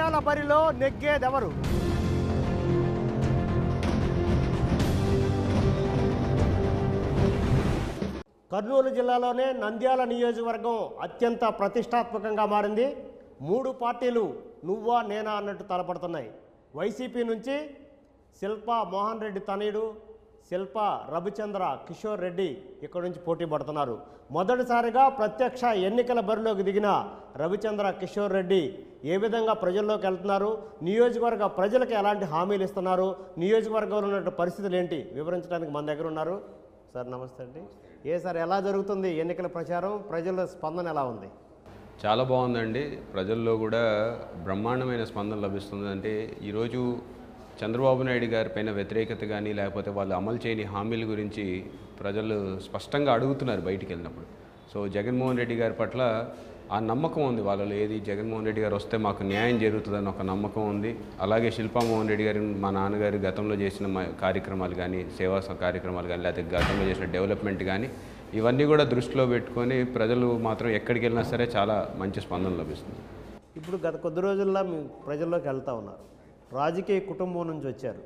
నంద్యాల బరిలో నెగ్గేదెవరు? కర్నూలు జిల్లాలోనే నంద్యాల నియోజకవర్గం అత్యంత ప్రతిష్టాత్మకంగా మారింది. 3 పార్టీలు నువ్వా నేనా అన్నట్టు తలపడుతున్నాయి. వైసీపీ నుంచి శిల్పా మోహన్ రెడ్డి తనయుడు శిల్పా రవిచంద్ర కిషోర్ రెడ్డి ఇక్కడ నుంచి పోటీ పడుతున్నారు. మొదటిసారిగా ప్రత్యక్ష ఎన్నికల బరిలోకి దిగిన రవిచంద్ర కిషోర్ రెడ్డి ఏ విధంగా ప్రజల్లోకి వెళ్తున్నారు, నియోజకవర్గ ప్రజలకు ఎలాంటి హామీలు ఇస్తున్నారు, నియోజకవర్గంలో ఉన్న పరిస్థితులు ఏంటి వివరించడానికి మన దగ్గర ఉన్నారు. సార్ నమస్తే అండి. సార్ ఎలా జరుగుతుంది ఎన్నికల ప్రచారం, ప్రజల స్పందన ఎలా ఉంది? చాలా బాగుందండి. ప్రజల్లో కూడా బ్రహ్మాండమైన స్పందన లభిస్తుంది. అంటే ఈరోజు చంద్రబాబు నాయుడు గారి పైన వ్యతిరేకత కానీ లేకపోతే వాళ్ళు అమలు చేయని హామీల గురించి ప్రజలు స్పష్టంగా అడుగుతున్నారు బయటికి వెళ్ళినప్పుడు. సో జగన్మోహన్ రెడ్డి గారి పట్ల ఆ నమ్మకం ఉంది వాళ్ళలో. ఏది జగన్మోహన్ రెడ్డి గారు వస్తే మాకు న్యాయం జరుగుతుందని ఒక నమ్మకం ఉంది. అలాగే శిల్పా మోహన్ రెడ్డి గారు మా నాన్నగారు గతంలో చేసిన కార్యక్రమాలు కానీ, సేవా కార్యక్రమాలు కానీ, లేకపోతే గతంలో చేసిన డెవలప్మెంట్ కానీ ఇవన్నీ కూడా దృష్టిలో పెట్టుకొని ప్రజలు మాత్రం ఎక్కడికి వెళ్ళినా సరే చాలా మంచి స్పందన లభిస్తుంది. ఇప్పుడు గత కొద్ది రోజుల్లో మీ ప్రజల్లోకి వెళ్తూ ఉన్నారు. రాజకీయ కుటుంబం నుంచి వచ్చారు.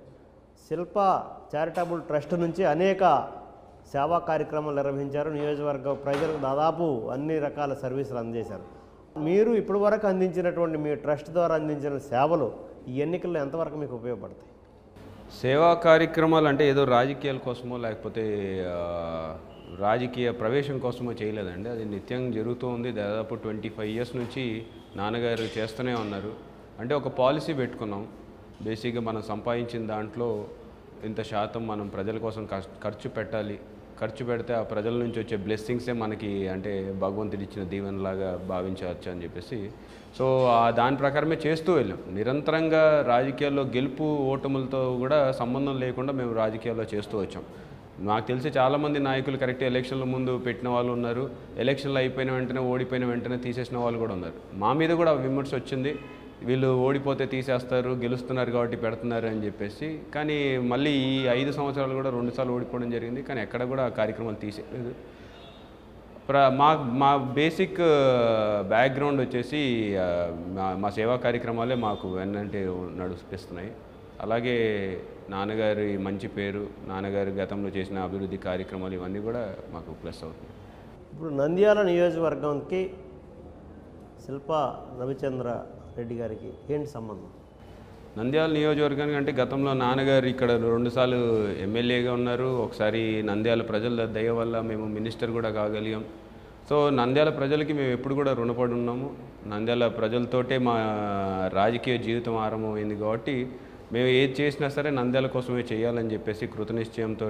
శిల్పా చారిటబుల్ ట్రస్ట్ నుంచి అనేక సేవా కార్యక్రమాలు నిర్వహించారు. నియోజకవర్గ ప్రజలకు దాదాపు అన్ని రకాల సర్వీసులు అందజేశారు. మీరు ఇప్పటి వరకు అందించినటువంటి మీ ట్రస్ట్ ద్వారా అందించిన సేవలు ఈ ఎన్నికల్లో ఎంతవరకు మీకు ఉపయోగపడతాయి? సేవా కార్యక్రమాలు అంటే ఏదో రాజకీయాల కోసమో లేకపోతే రాజకీయ ప్రవేశం కోసమో చేయలేదండి. అది నిత్యం జరుగుతూ ఉంది. దాదాపు 25 ఇయర్స్ నుంచి నాన్నగారు చేస్తూనే ఉన్నారు. అంటే ఒక పాలసీ పెట్టుకున్నాం. బేసిక్గా మనం సంపాదించిన దాంట్లో ఇంత శాతం మనం ప్రజల కోసం ఖర్చు పెట్టాలి. ఖర్చు పెడితే ఆ ప్రజల నుంచి వచ్చే బ్లెస్సింగ్సే మనకి అంటే భగవంతుడు ఇచ్చిన దీవెనలాగా భావించవచ్చు అని చెప్పేసి సో దాని ప్రకారమే చేస్తూ వెళ్ళాం. నిరంతరంగా రాజకీయాల్లో గెలుపు ఓటములతో కూడా సంబంధం లేకుండా మేము రాజకీయాల్లో చేస్తూ వచ్చాం. నాకు తెలిసి చాలామంది నాయకులు కరెక్ట్ ఎలక్షన్ల ముందు పెట్టిన వాళ్ళు ఉన్నారు. ఎలక్షన్లు అయిపోయిన వెంటనే ఓడిపోయిన వెంటనే తీసేసిన వాళ్ళు కూడా ఉన్నారు. మా మీద కూడా విమర్శ వచ్చింది, వీళ్ళు ఓడిపోతే తీసేస్తారు, గెలుస్తున్నారు కాబట్టి పెడుతున్నారు అని చెప్పేసి. కానీ మళ్ళీ ఈ 5 సంవత్సరాలు కూడా 2 సార్లు ఓడిపోవడం జరిగింది. కానీ ఎక్కడ కూడా కార్యక్రమాలు తీసేయలేదు. మా బేసిక్ బ్యాక్గ్రౌండ్ వచ్చేసి మా సేవా కార్యక్రమాలే మాకు వెన్నంటే నడిపిస్తున్నాయి. అలాగే నాన్నగారి మంచి పేరు, నాన్నగారు గతంలో చేసిన అభివృద్ధి కార్యక్రమాలు ఇవన్నీ కూడా మాకు ప్లస్ అవుతుంది. ఇప్పుడు నంద్యాల నియోజకవర్గంకి శిల్పా రవిచంద్ర రెడ్డి గారికి ఏంటి సంబంధం? నంద్యాల నియోజకవర్గానికి అంటే గతంలో నాన్నగారు ఇక్కడ 2 సార్లు ఎమ్మెల్యేగా ఉన్నారు. ఒకసారి నంద్యాల ప్రజల దయ వల్ల మేము మినిస్టర్ కూడా కాగలిగాం. సో నంద్యాల ప్రజలకి మేము ఎప్పుడు కూడా రుణపడి ఉన్నాము. నంద్యాల ప్రజలతోటే మా రాజకీయ జీవితం ఆరంభమైంది కాబట్టి మేము ఏది చేసినా సరే నంద్యాల కోసమే చేయాలని చెప్పేసి కృతనిశ్చయంతో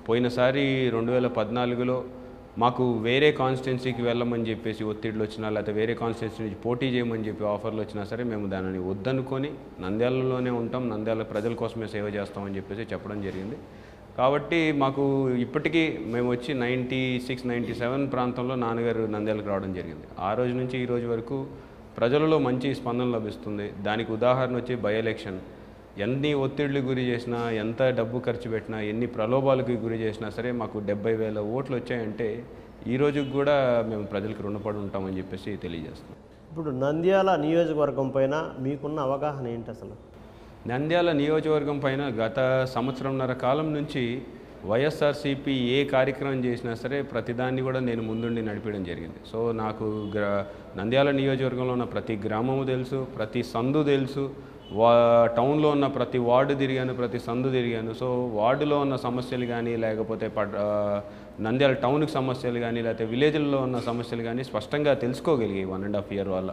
పోయినసారి 2014లో మాకు వేరే కాన్స్టిట్యున్సీకి వెళ్ళమని చెప్పేసి ఒత్తిడిలు వచ్చినా లేకపోతే వేరే కాన్స్టిట్యున్సీ నుంచి పోటీ చేయమని చెప్పి ఆఫర్లు వచ్చినా సరే మేము దానిని వద్దనుకొని నంద్యాలలోనే ఉంటాం, నంద్యాల ప్రజల కోసమే సేవ చేస్తామని చెప్పేసి చెప్పడం జరిగింది. కాబట్టి మాకు ఇప్పటికీ మేము వచ్చి 96, 97 ప్రాంతంలో నాన్నగారు నంద్యాలకు రావడం జరిగింది. ఆ రోజు నుంచి ఈ రోజు వరకు ప్రజలలో మంచి స్పందన లభిస్తుంది. దానికి ఉదాహరణ వచ్చి బై ఎలక్షన్. ఎన్ని ఒత్తిళ్లు గురి చేసినా, ఎంత డబ్బు ఖర్చు పెట్టినా, ఎన్ని ప్రలోభాలకు గురి చేసినా సరే మాకు 70,000 ఓట్లు వచ్చాయంటే ఈ రోజుకి కూడా మేము ప్రజలకు రుణపడి ఉంటామని చెప్పేసి తెలియజేస్తాం. ఇప్పుడు నంద్యాల నియోజకవర్గం పైన మీకున్న అవగాహన ఏంటి అసలు? నంద్యాల నియోజకవర్గం పైన గత సంవత్సరంన్నర కాలం నుంచి వైఎస్ఆర్సీపీ ఏ కార్యక్రమం చేసినా సరే ప్రతిదాన్ని కూడా నేను ముందుండి నడిపించడం జరిగింది. సో నాకు నంద్యాల నియోజకవర్గంలో ఉన్న ప్రతి గ్రామము తెలుసు, ప్రతి సందు తెలుసు, టౌన్లో ఉన్న ప్రతి వార్డు తిరిగాను, ప్రతి సందు తిరిగాను. సో వార్డులో ఉన్న సమస్యలు కానీ లేకపోతే నంద్యాల టౌన్కి సమస్యలు కానీ లేకపోతే విలేజ్లలో ఉన్న సమస్యలు కానీ స్పష్టంగా తెలుసుకోగలిగాయి 1.5 ఇయర్ వల్ల.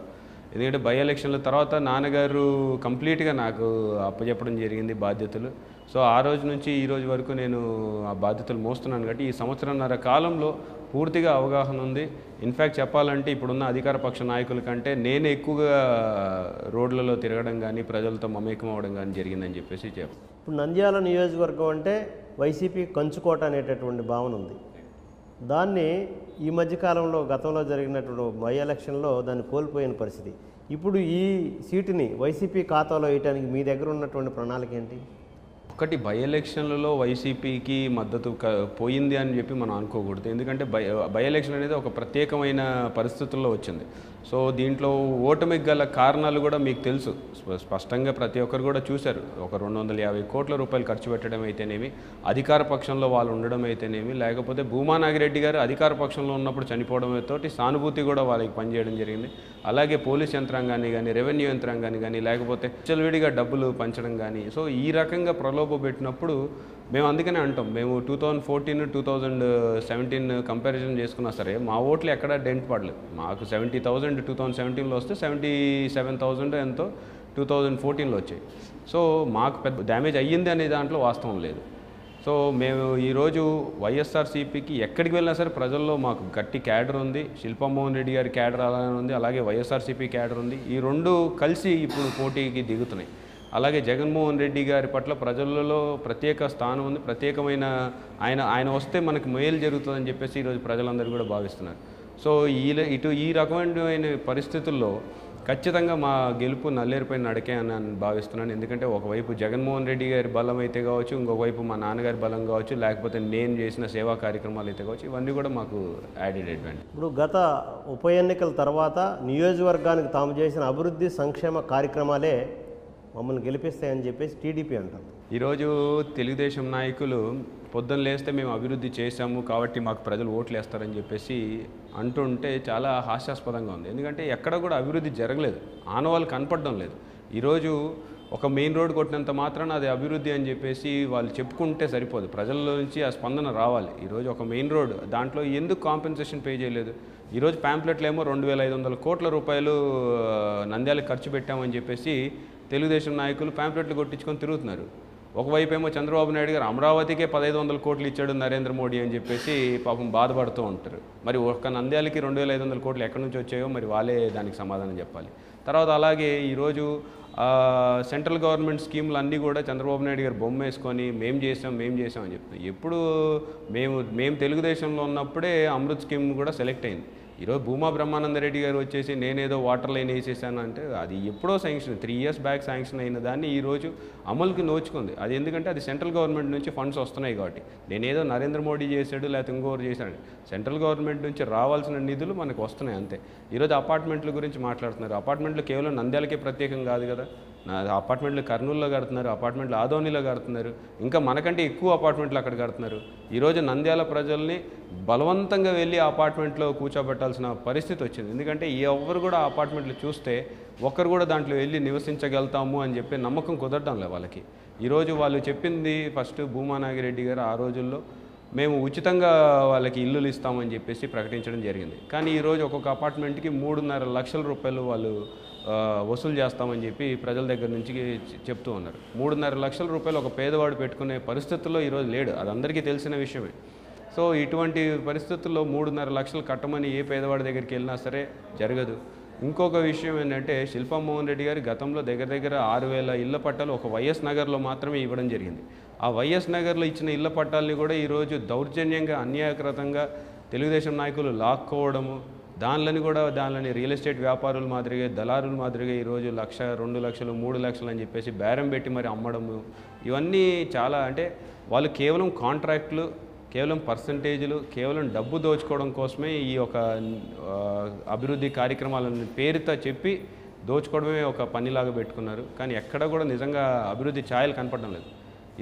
ఎందుకంటే బై ఎలక్షన్ల తర్వాత నాన్నగారు కంప్లీట్గా నాకు అప్పచెప్పడం జరిగింది బాధ్యతలు. సో ఆ రోజు నుంచి ఈ రోజు వరకు నేను ఆ బాధ్యతలు మోస్తున్నాను కాబట్టి ఈ సంవత్సరంన్నర కాలంలో పూర్తిగా అవగాహన ఉంది. ఇన్ఫ్యాక్ట్ చెప్పాలంటే ఇప్పుడున్న అధికార పక్ష నాయకుల కంటే నేను ఎక్కువగా రోడ్లలో తిరగడం కానీ ప్రజలతో మమేకం అవ్వడం కానీ జరిగిందని చెప్పేసి చెప్పాను. ఇప్పుడు నంద్యాల నియోజకవర్గం అంటే వైసీపీ కంచుకోట అనేటటువంటి భావన ఉంది. దాన్ని ఈ మధ్యకాలంలో గతంలో జరిగినటువంటి బై ఎలక్షన్లో దాన్ని కోల్పోయిన పరిస్థితి. ఇప్పుడు ఈ సీటుని వైసీపీ ఖాతాలో వేయడానికి మీ దగ్గర ఉన్నటువంటి ప్రణాళిక ఏంటి? ఒకటి బై ఎలక్షన్లలో వైసీపీకి మద్దతు పోయింది అని చెప్పి మనం అనుకోకూడదు. ఎందుకంటే బై ఎలక్షన్ అనేది ఒక ప్రత్యేకమైన పరిస్థితుల్లో వచ్చింది. సో దీంట్లో ఓటమికి గల కారణాలు కూడా మీకు తెలుసు, స్పష్టంగా ప్రతి ఒక్కరు కూడా చూశారు. ఒక 250 కోట్ల రూపాయలు ఖర్చు పెట్టడం అయితేనేమి, అధికార పక్షంలో వాళ్ళు ఉండడం అయితేనేమి, లేకపోతే భూమా నాగిరెడ్డి గారు అధికార పక్షంలో ఉన్నప్పుడు చనిపోవడంతో సానుభూతి కూడా వాళ్ళకి పనిచేయడం జరిగింది. అలాగే పోలీస్ యంత్రాంగాన్ని కానీ, రెవెన్యూ యంత్రాంగాన్ని కానీ, లేకపోతే విచ్చలవిడిగా డబ్బులు పంచడం కానీ, సో ఈ రకంగా ప్రలోభ పెట్టినప్పుడు మేము అందుకనే అంటాం, మేము 2014, 2017 కంపారిజన్ చేసుకున్నా సరే మా ఓట్లు ఎక్కడా డెంట్ పడలేదు. మాకు 70,000 2017లో వస్తే 77,000 ఎంతో 2014లో వచ్చాయి. సో మాకు పెద్ద డ్యామేజ్ అయ్యింది అనే దాంట్లో వాస్తవం లేదు. సో మేము ఈరోజు వైఎస్ఆర్సీపీకి ఎక్కడికి వెళ్ళినా సరే ప్రజల్లో మాకు గట్టి క్యాడర్ ఉంది. శిల్పా మోహన్ రెడ్డి గారి క్యాడర్ అలానే ఉంది, అలాగే వైఎస్ఆర్సీపీ క్యాడర్ ఉంది. ఈ రెండు కలిసి ఇప్పుడు పోటీకి దిగుతున్నాయి. అలాగే జగన్మోహన్ రెడ్డి గారి పట్ల ప్రజలలో ప్రత్యేక స్థానం ఉంది, ప్రత్యేకమైన ఆయన వస్తే మనకు మేలు జరుగుతుందని చెప్పేసి ఈరోజు ప్రజలందరూ కూడా భావిస్తున్నారు. సో ఈ రకమైన పరిస్థితుల్లో ఖచ్చితంగా మా గెలుపు నల్లేరుపై నడకే అని నేను భావిస్తున్నాను. ఎందుకంటే ఒకవైపు జగన్మోహన్ రెడ్డి గారి బలం అయితే కావచ్చు, ఇంకొకవైపు మా నాన్నగారి బలం కావచ్చు, లేకపోతే నేను చేసిన సేవా కార్యక్రమాలు అయితే కావచ్చు, ఇవన్నీ కూడా మాకు యాడెడ్ అడ్వాంటేజ్. ఇప్పుడు గత ఉప ఎన్నికల తర్వాత నియోజకవర్గానికి తాము చేసిన అభివృద్ధి సంక్షేమ కార్యక్రమాలే మమ్మల్ని గెలిపిస్తాయని చెప్పేసి టీడీపీ అంటారు. ఈరోజు తెలుగుదేశం నాయకులు పొద్దున్న లేస్తే మేము అభివృద్ధి చేశాము కాబట్టి మాకు ప్రజలు ఓట్లు వేస్తారని చెప్పేసి అంటుంటే చాలా హాస్యాస్పదంగా ఉంది. ఎందుకంటే ఎక్కడ కూడా అభివృద్ధి జరగలేదు, ఆనవాళ్ళు కనపడడం లేదు. ఈరోజు ఒక మెయిన్ రోడ్ కొట్టినంత మాత్రాన అది అభివృద్ధి అని చెప్పేసి వాళ్ళు చెప్పుకుంటే సరిపోదు, ప్రజల నుంచి ఆ స్పందన రావాలి. ఈరోజు ఒక మెయిన్ రోడ్ దాంట్లో ఎందుకు కాంపెన్సేషన్ పే చేయలేదు? ఈరోజు ప్యాంప్లెట్లు ఏమో 2,500 కోట్ల రూపాయలు నంద్యాలకు ఖర్చు పెట్టామని చెప్పేసి తెలుగుదేశం నాయకులు ప్యాంప్లెట్లు కొట్టించుకొని తిరుగుతున్నారు. ఒకవైపు ఏమో చంద్రబాబు నాయుడు గారు అమరావతికే 1,500 కోట్లు ఇచ్చాడు నరేంద్ర మోడీ అని చెప్పేసి పాపం బాధపడుతూ ఉంటారు. మరి ఒక్క నంద్యాలకి 2,500 కోట్లు ఎక్కడి నుంచి వచ్చాయో మరి వాళ్ళే దానికి సమాధానం చెప్పాలి. తర్వాత అలాగే ఈరోజు సెంట్రల్ గవర్నమెంట్ స్కీములు అన్నీ కూడా చంద్రబాబు నాయుడు గారు బొమ్మ వేసుకొని మేము చేసాం అని చెప్తున్నాం. ఎప్పుడు మేము తెలుగుదేశంలో ఉన్నప్పుడే అమృత్ స్కీమ్ కూడా సెలెక్ట్ అయింది. ఈరోజు భూమా బ్రహ్మానందరెడ్డి గారు వచ్చేసి నేనేదో వాటర్ లైన్ వేసేసాను అంటే అది ఎప్పుడో శాంక్షన్ 3 years బ్యాక్ శాంక్షన్ అయిన దాన్ని ఈరోజు అమలుకి నోచుకుంది. అది ఎందుకంటే అది సెంట్రల్ గవర్నమెంట్ నుంచి ఫండ్స్ వస్తున్నాయి కాబట్టి. నేనేదో నరేంద్ర మోడీ చేశాడు లేకపోతే ఇంకోరు చేశాడు, సెంట్రల్ గవర్నమెంట్ నుంచి రావాల్సిన నిధులు మనకు వస్తున్నాయి అంతే. ఈరోజు అపార్ట్మెంట్ల గురించి మాట్లాడుతున్నారు. అపార్ట్మెంట్లు కేవలం నంద్యాలకే ప్రత్యేకం కాదు కదా, అపార్ట్మెంట్లు కర్నూలులో కడుతున్నారు, అపార్ట్మెంట్లు ఆదోనిలో కడుతున్నారు, ఇంకా మనకంటే ఎక్కువ అపార్ట్మెంట్లు అక్కడ కడుతున్నారు. ఈరోజు నంద్యాల ప్రజల్ని బలవంతంగా వెళ్ళి అపార్ట్మెంట్లో కూర్చోబెట్టాల్సిన పరిస్థితి వచ్చింది. ఎందుకంటే ఎవరు కూడా అపార్ట్మెంట్లు చూస్తే ఒక్కరు కూడా దాంట్లో వెళ్ళి నివసించగలుగుతాము అని చెప్పి నమ్మకం కుదరడం లేదు వాళ్ళకి. ఈరోజు వాళ్ళు చెప్పింది ఫస్ట్ భూమా నాగిరెడ్డి గారు ఆ రోజుల్లో మేము ఉచితంగా వాళ్ళకి ఇల్లులు ఇస్తామని చెప్పేసి ప్రకటించడం జరిగింది. కానీ ఈరోజు ఒక్కొక్క అపార్ట్మెంట్కి 3.5 లక్షల రూపాయలు వాళ్ళు వసూలు చేస్తామని చెప్పి ప్రజల దగ్గర నుంచి చెప్తూ ఉన్నారు. 3.5 లక్షల రూపాయలు ఒక పేదవాడు పెట్టుకునే పరిస్థితుల్లో ఈరోజు లేడు, అది అందరికీ తెలిసిన విషయమే. సో ఇటువంటి పరిస్థితుల్లో 3.5 లక్షలు కట్టమని ఏ పేదవాడి దగ్గరికి వెళ్ళినా సరే జరగదు. ఇంకొక విషయం ఏంటంటే శిల్పా మోహన్ రెడ్డి గారి గతంలో దగ్గర 6,000 ఇళ్ల పట్టాలు ఒక వైఎస్ నగర్లో మాత్రమే ఇవ్వడం జరిగింది. ఆ వైఎస్ నగర్లో ఇచ్చిన ఇళ్ల పట్టాలని కూడా ఈరోజు దౌర్జన్యంగా అన్యాయకృతంగా తెలుగుదేశం నాయకులు లాక్కోవడము, దానిని రియల్ ఎస్టేట్ వ్యాపారుల మాదిరిగా దళారుల మాదిరిగా ఈరోజు 1,00,000, 2 లక్షలు, 3 లక్షలు అని చెప్పేసి బేరం పెట్టి మరి అమ్మడము, ఇవన్నీ చాలా అంటే వాళ్ళు కేవలం కాంట్రాక్టులు, కేవలం పర్సంటేజీలు, కేవలం డబ్బు దోచుకోవడం కోసమే ఈ యొక్క అభివృద్ధి కార్యక్రమాలను పేరుతో చెప్పి దోచుకోవడమే ఒక పనిలాగా పెట్టుకున్నారు. కానీ ఎక్కడ కూడా నిజంగా అభివృద్ధి ఛాయలు కనపడడం లేదు.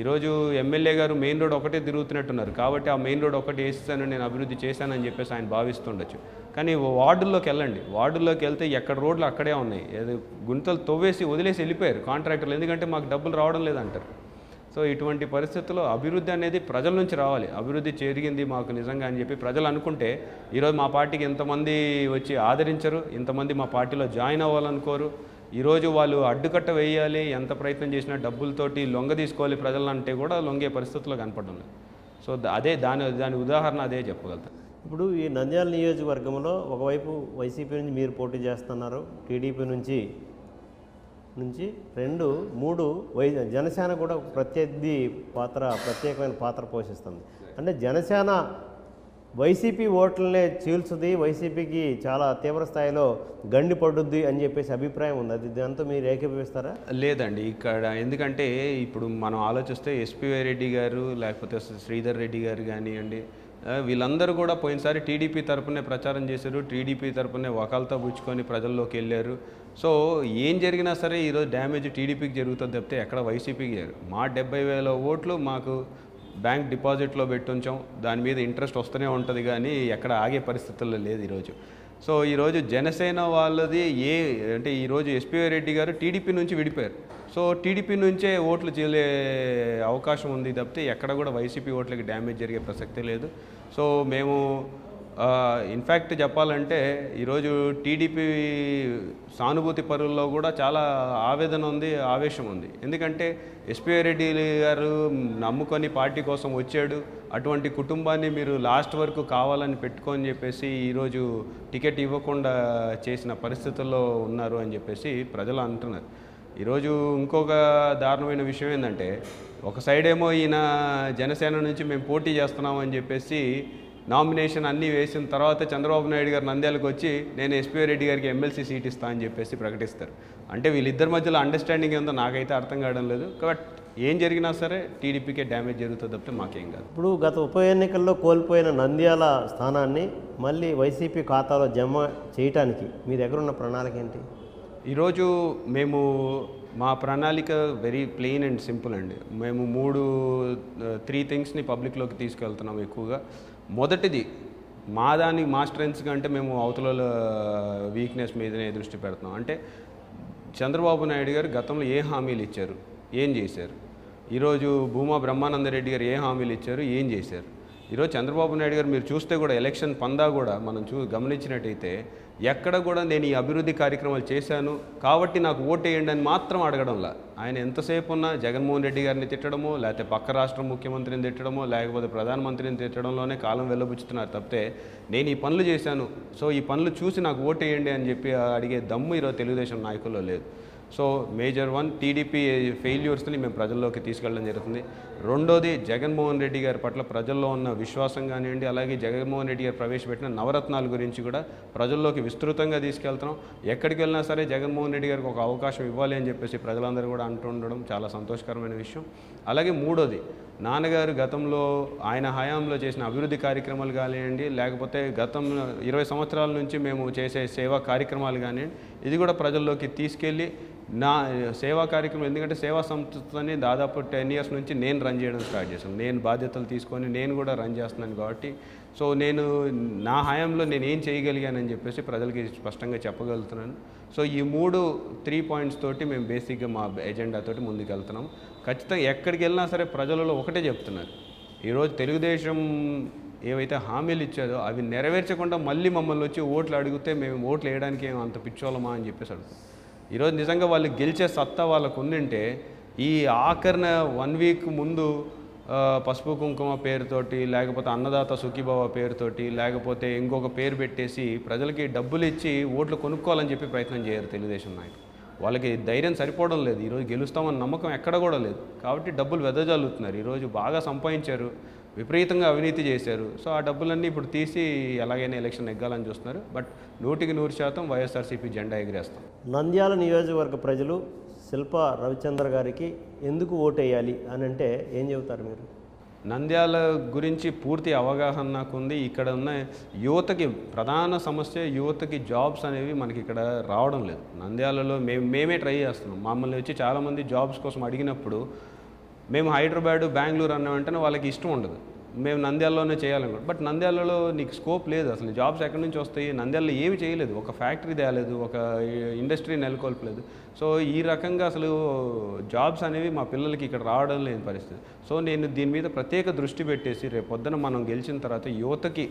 ఈరోజు ఎమ్మెల్యే గారు మెయిన్ రోడ్ ఒకటే తిరుగుతున్నట్టున్నారు కాబట్టి ఆ మెయిన్ రోడ్ ఒకటి వేస్తాను నేను అభివృద్ధి చేశానని చెప్పేసి ఆయన భావిస్తుండొచ్చు. కానీ వార్డుల్లోకి వెళ్ళండి, వార్డుల్లోకి వెళ్తే ఎక్కడ రోడ్లు అక్కడే ఉన్నాయి, ఏదో గుంతలు తవ్వేసి వదిలేసి వెళ్ళిపోయారు కాంట్రాక్టర్లు, ఎందుకంటే మాకు డబ్బులు రావడం లేదంటారు. సో ఇటువంటి పరిస్థితుల్లో అభివృద్ధి అనేది ప్రజల నుంచి రావాలి. అభివృద్ధి జరిగింది మాకు నిజంగా అని చెప్పి ప్రజలు అనుకుంటే ఈరోజు మా పార్టీకి ఇంతమంది వచ్చి ఆదరించరు, ఇంతమంది మా పార్టీలో జాయిన్ అవ్వాలనుకోరు. ఈరోజు వాళ్ళు అడ్డుకట్ట వేయాలి, ఎంత ప్రయత్నం చేసినా డబ్బులతోటి లొంగ తీసుకోవాలి ప్రజలంటే కూడా లొంగే పరిస్థితుల్లో కనపడడం లేదు. సో అదే దాని ఉదాహరణ అదే చెప్పగలుగుతాను. ఇప్పుడు ఈ నంద్యాల నియోజకవర్గంలో ఒకవైపు వైసీపీ నుంచి మీరు పోటీ చేస్తున్నారు, టీడీపీ నుంచి 2, 3 జనసేన కూడా ప్రత్యర్థి ప్రత్యేకమైన పాత్ర పోషిస్తుంది. అంటే జనసేన వైసీపీ ఓట్లనే చీల్చుది, వైసీపీకి చాలా తీవ్ర స్థాయిలో గండి పడుద్ది అని చెప్పేసి అభిప్రాయం ఉంది. అది దాంతో మీరు ఏకీభవిస్తారా? లేదండి, ఇక్కడ ఎందుకంటే ఇప్పుడు మనం ఆలోచిస్తే ఎస్పీవై రెడ్డి గారు లేకపోతే శ్రీధర్ రెడ్డి గారు కానివ్వండి, వీళ్ళందరూ కూడా పోయినసారి టీడీపీ తరపునే ప్రచారం చేశారు, టీడీపీ తరపునే వకాలతో పుచ్చుకొని ప్రజల్లోకి వెళ్ళారు. సో ఏం జరిగినా సరే ఈరోజు డ్యామేజ్ టీడీపీకి జరుగుతుంది తప్పితే ఎక్కడ వైసీపీకి చేయరు. మా 70,000 ఓట్లు మాకు బ్యాంక్ డిపాజిట్లో పెట్టుంచాం, దాని మీద ఇంట్రెస్ట్ వస్తూనే ఉంటుంది కానీ ఎక్కడ ఆగే పరిస్థితుల్లో లేదు ఈరోజు. సో ఈరోజు జనసేన వాళ్ళది అంటే ఈరోజు ఎస్పీవై రెడ్డి గారు టీడీపీ నుంచి విడిపోయారు. సో టీడీపీ నుంచే ఓట్లు చీలే అవకాశం ఉంది తప్పితే ఎక్కడ కూడా వైసీపీ ఓట్లకి డ్యామేజ్ జరిగే ప్రసక్తే లేదు. సో మేము ఇన్ఫ్యాక్ట్ చెప్పాలంటే ఈరోజు టీడీపీ సానుభూతి పరుల్లో కూడా చాలా ఆవేదన ఉంది, ఆవేశం ఉంది. ఎందుకంటే ఎస్పీవై రెడ్డి గారు నమ్ముకొని పార్టీ కోసం వచ్చాడు, అటువంటి కుటుంబాన్ని మీరు లాస్ట్ వరకు కావాలని పెట్టుకొని చెప్పేసి ఈరోజు టికెట్ ఇవ్వకుండా చేసిన పరిస్థితుల్లో ఉన్నారు అని చెప్పేసి ప్రజలు అంటున్నారు. ఈరోజు ఇంకొక దారుణమైన విషయం ఏంటంటే, ఒక సైడ్ ఏమో ఈయన జనసేన నుంచి మేము పోటీ చేస్తున్నామని చెప్పేసి నామినేషన్ అన్నీ వేసిన తర్వాత చంద్రబాబు నాయుడు గారు నంద్యాలకు వచ్చి నేను ఎస్పీవై రెడ్డి గారికి ఎమ్మెల్సీ సీట్ ఇస్తా అని చెప్పేసి ప్రకటిస్తారు. అంటే వీళ్ళిద్దరి మధ్యలో అండర్స్టాండింగ్ ఏందో నాకైతే అర్థం కావడం లేదు. బట్ ఏం జరిగినా సరే టీడీపీకే డ్యామేజ్ జరుగుతుంది తప్పితే మాకేం కాదు. ఇప్పుడు గత ఉప ఎన్నికల్లో కోల్పోయిన నంద్యాల స్థానాన్ని మళ్ళీ వైసీపీ ఖాతాలో జమ చేయటానికి మీ దగ్గర ఉన్న ప్రణాళిక ఏంటి? ఈరోజు మేము మా ప్రణాళిక వెరీ ప్లెయిన్ అండ్ సింపుల్ అండి. మేము 3 థింగ్స్ని పబ్లిక్లోకి తీసుకెళ్తున్నాం ఎక్కువగా. మొదటిది మా స్ట్రెంగ్స్ కంటే మేము అవతల వీక్నెస్ మీదనే దృష్టి పెడుతున్నాం. అంటే చంద్రబాబు నాయుడు గారు గతంలో ఏ హామీలు ఇచ్చారు, ఏం చేశారు? ఈరోజు భూమా బ్రహ్మానందరెడ్డి గారు ఏ హామీలు ఇచ్చారు, ఏం చేశారు? ఈరోజు చంద్రబాబు నాయుడు గారు మీరు చూస్తే కూడా ఎలక్షన్ పందా కూడా మనం గమనించినట్టయితే ఎక్కడ కూడా నేను ఈ అభివృద్ధి కార్యక్రమాలు చేశాను కాబట్టి నాకు ఓటేయండి అని మాత్రం అడగడంలా. ఆయన ఎంతసేపు ఉన్నా జగన్మోహన్ రెడ్డి గారిని తిట్టడమో, లేకపోతే పక్క రాష్ట్ర ముఖ్యమంత్రిని తిట్టడమో, లేకపోతే ప్రధానమంత్రిని తిట్టడంలోనే కాలం వెళ్ళబుచ్చుతున్నారు తప్పితే నేను ఈ పనులు చేశాను, సో ఈ పనులు చూసి నాకు ఓటేయండి అని చెప్పి అడిగే దమ్ము ఈరోజు తెలుగుదేశం నాయకుల్లో లేదు. సో మేజర్ 1 టీడీపీ ఫెయిల్యూర్స్ని మేము ప్రజల్లోకి తీసుకెళ్ళడం జరుగుతుంది. రెండోది జగన్మోహన్ రెడ్డి గారి పట్ల ప్రజల్లో ఉన్న విశ్వాసం కానివ్వండి, అలాగే జగన్మోహన్ రెడ్డి గారు ప్రవేశపెట్టిన నవరత్నాల గురించి కూడా ప్రజల్లోకి విస్తృతంగా తీసుకెళ్తున్నాం. ఎక్కడికి వెళ్ళినా సరే జగన్మోహన్ రెడ్డి గారికి ఒక అవకాశం ఇవ్వాలి అని చెప్పేసి ప్రజలందరూ కూడా అంటుండడం చాలా సంతోషకరమైన విషయం. అలాగే మూడోది నాన్నగారు గతంలో ఆయన హయాంలో చేసిన అభివృద్ధి కార్యక్రమాలు కానివ్వండి, లేకపోతే గతం 20 సంవత్సరాల నుంచి మేము చేసే సేవా కార్యక్రమాలు కానివ్వండి, ఇది కూడా ప్రజల్లోకి తీసుకెళ్ళి నా సేవా కార్యక్రమం, ఎందుకంటే సేవా సంస్థని దాదాపు 10 ఇయర్స్ నుంచి నేను రన్ చేయడం స్టార్ట్ చేశాను. నేను బాధ్యతలు తీసుకొని నేను కూడా రన్ చేస్తున్నాను కాబట్టి సో నేను నా హయాంలో నేను ఏం చేయగలిగానని చెప్పేసి ప్రజలకి స్పష్టంగా చెప్పగలుగుతున్నాను. సో ఈ 3 పాయింట్స్ తోటి మేము బేసిక్గా మా ఎజెండాతోటి ముందుకు వెళ్తున్నాం. ఖచ్చితంగా ఎక్కడికి వెళ్ళినా సరే ప్రజలలో ఒకటే చెప్తున్నారు, ఈరోజు తెలుగుదేశం ఏవైతే హామీలు ఇచ్చారో అవి నెరవేర్చకుండా మళ్ళీ మమ్మల్ని వచ్చి ఓట్లు అడిగితే మేము ఓట్లు వేయడానికి ఏమో అంత పిచ్చోళమా అని చెప్పేసి అడుగుతాం. ఈరోజు నిజంగా వాళ్ళు గెలిచే సత్తా వాళ్ళకు ఉండింటే ఈ ఆఖరిన 1 వీక్ ముందు పసుపు కుంకుమ పేరుతోటి, లేకపోతే అన్నదాత సుఖీభవ పేరుతోటి, లేకపోతే ఇంకొక పేరు పెట్టేసి ప్రజలకి డబ్బులు ఇచ్చి ఓట్లు కొనుక్కోవాలని చెప్పి ప్రయత్నం చేయరు తెలుగుదేశం నాయకులు. వాళ్ళకి ధైర్యం సరిపోవడం లేదు, ఈరోజు గెలుస్తామన్న నమ్మకం ఎక్కడ కూడా లేదు కాబట్టి డబ్బులు వెదజల్లుతున్నారు. ఈరోజు బాగా సంపాదించారు, విపరీతంగా అవినీతి చేశారు. సో ఆ డబ్బులన్నీ ఇప్పుడు తీసి ఎలాగైనా ఎలక్షన్ నెగ్గాలని చూస్తున్నారు. బట్ 100% వైఎస్ఆర్సీపీ జెండా ఎగిరేస్తాం. నంద్యాల నియోజకవర్గ ప్రజలు శిల్ప రవిచంద్ర గారికి ఎందుకు ఓటేయాలి అని అంటే ఏం చెబుతారు మీరు? నంద్యాల గురించి పూర్తి అవగాహన నాకు ఉంది. ఇక్కడ ఉన్న యువతకి ప్రధాన సమస్య యువతకి జాబ్స్ అనేవి మనకి ఇక్కడ రావడం లేదు. నంద్యాలలో మేమే ట్రై చేస్తున్నాం. మమ్మల్ని వచ్చి చాలామంది జాబ్స్ కోసం అడిగినప్పుడు మేము హైదరాబాదు బెంగళూరు అన్న వెంటనే వాళ్ళకి ఇష్టం ఉండదు, మేము నంద్యాలలోనే చేయాలనుకుంటాం. బట్ నంద్యాలలో నీకు స్కోప్ లేదు, అసలు జాబ్స్ ఎక్కడి నుంచి వస్తాయి? నంద్యాలలో ఏమి చేయలేదు, ఒక ఫ్యాక్టరీ తేలేదు, ఒక ఇండస్ట్రీ నెలకొల్పలేదు. సో ఈ రకంగా అసలు జాబ్స్ అనేవి మా పిల్లలకి ఇక్కడ రావడం లేని పరిస్థితి. సో నేను దీని మీద ప్రత్యేక దృష్టి పెట్టేసి రేపు పొద్దున మనం గెలిచిన తర్వాత యువతకి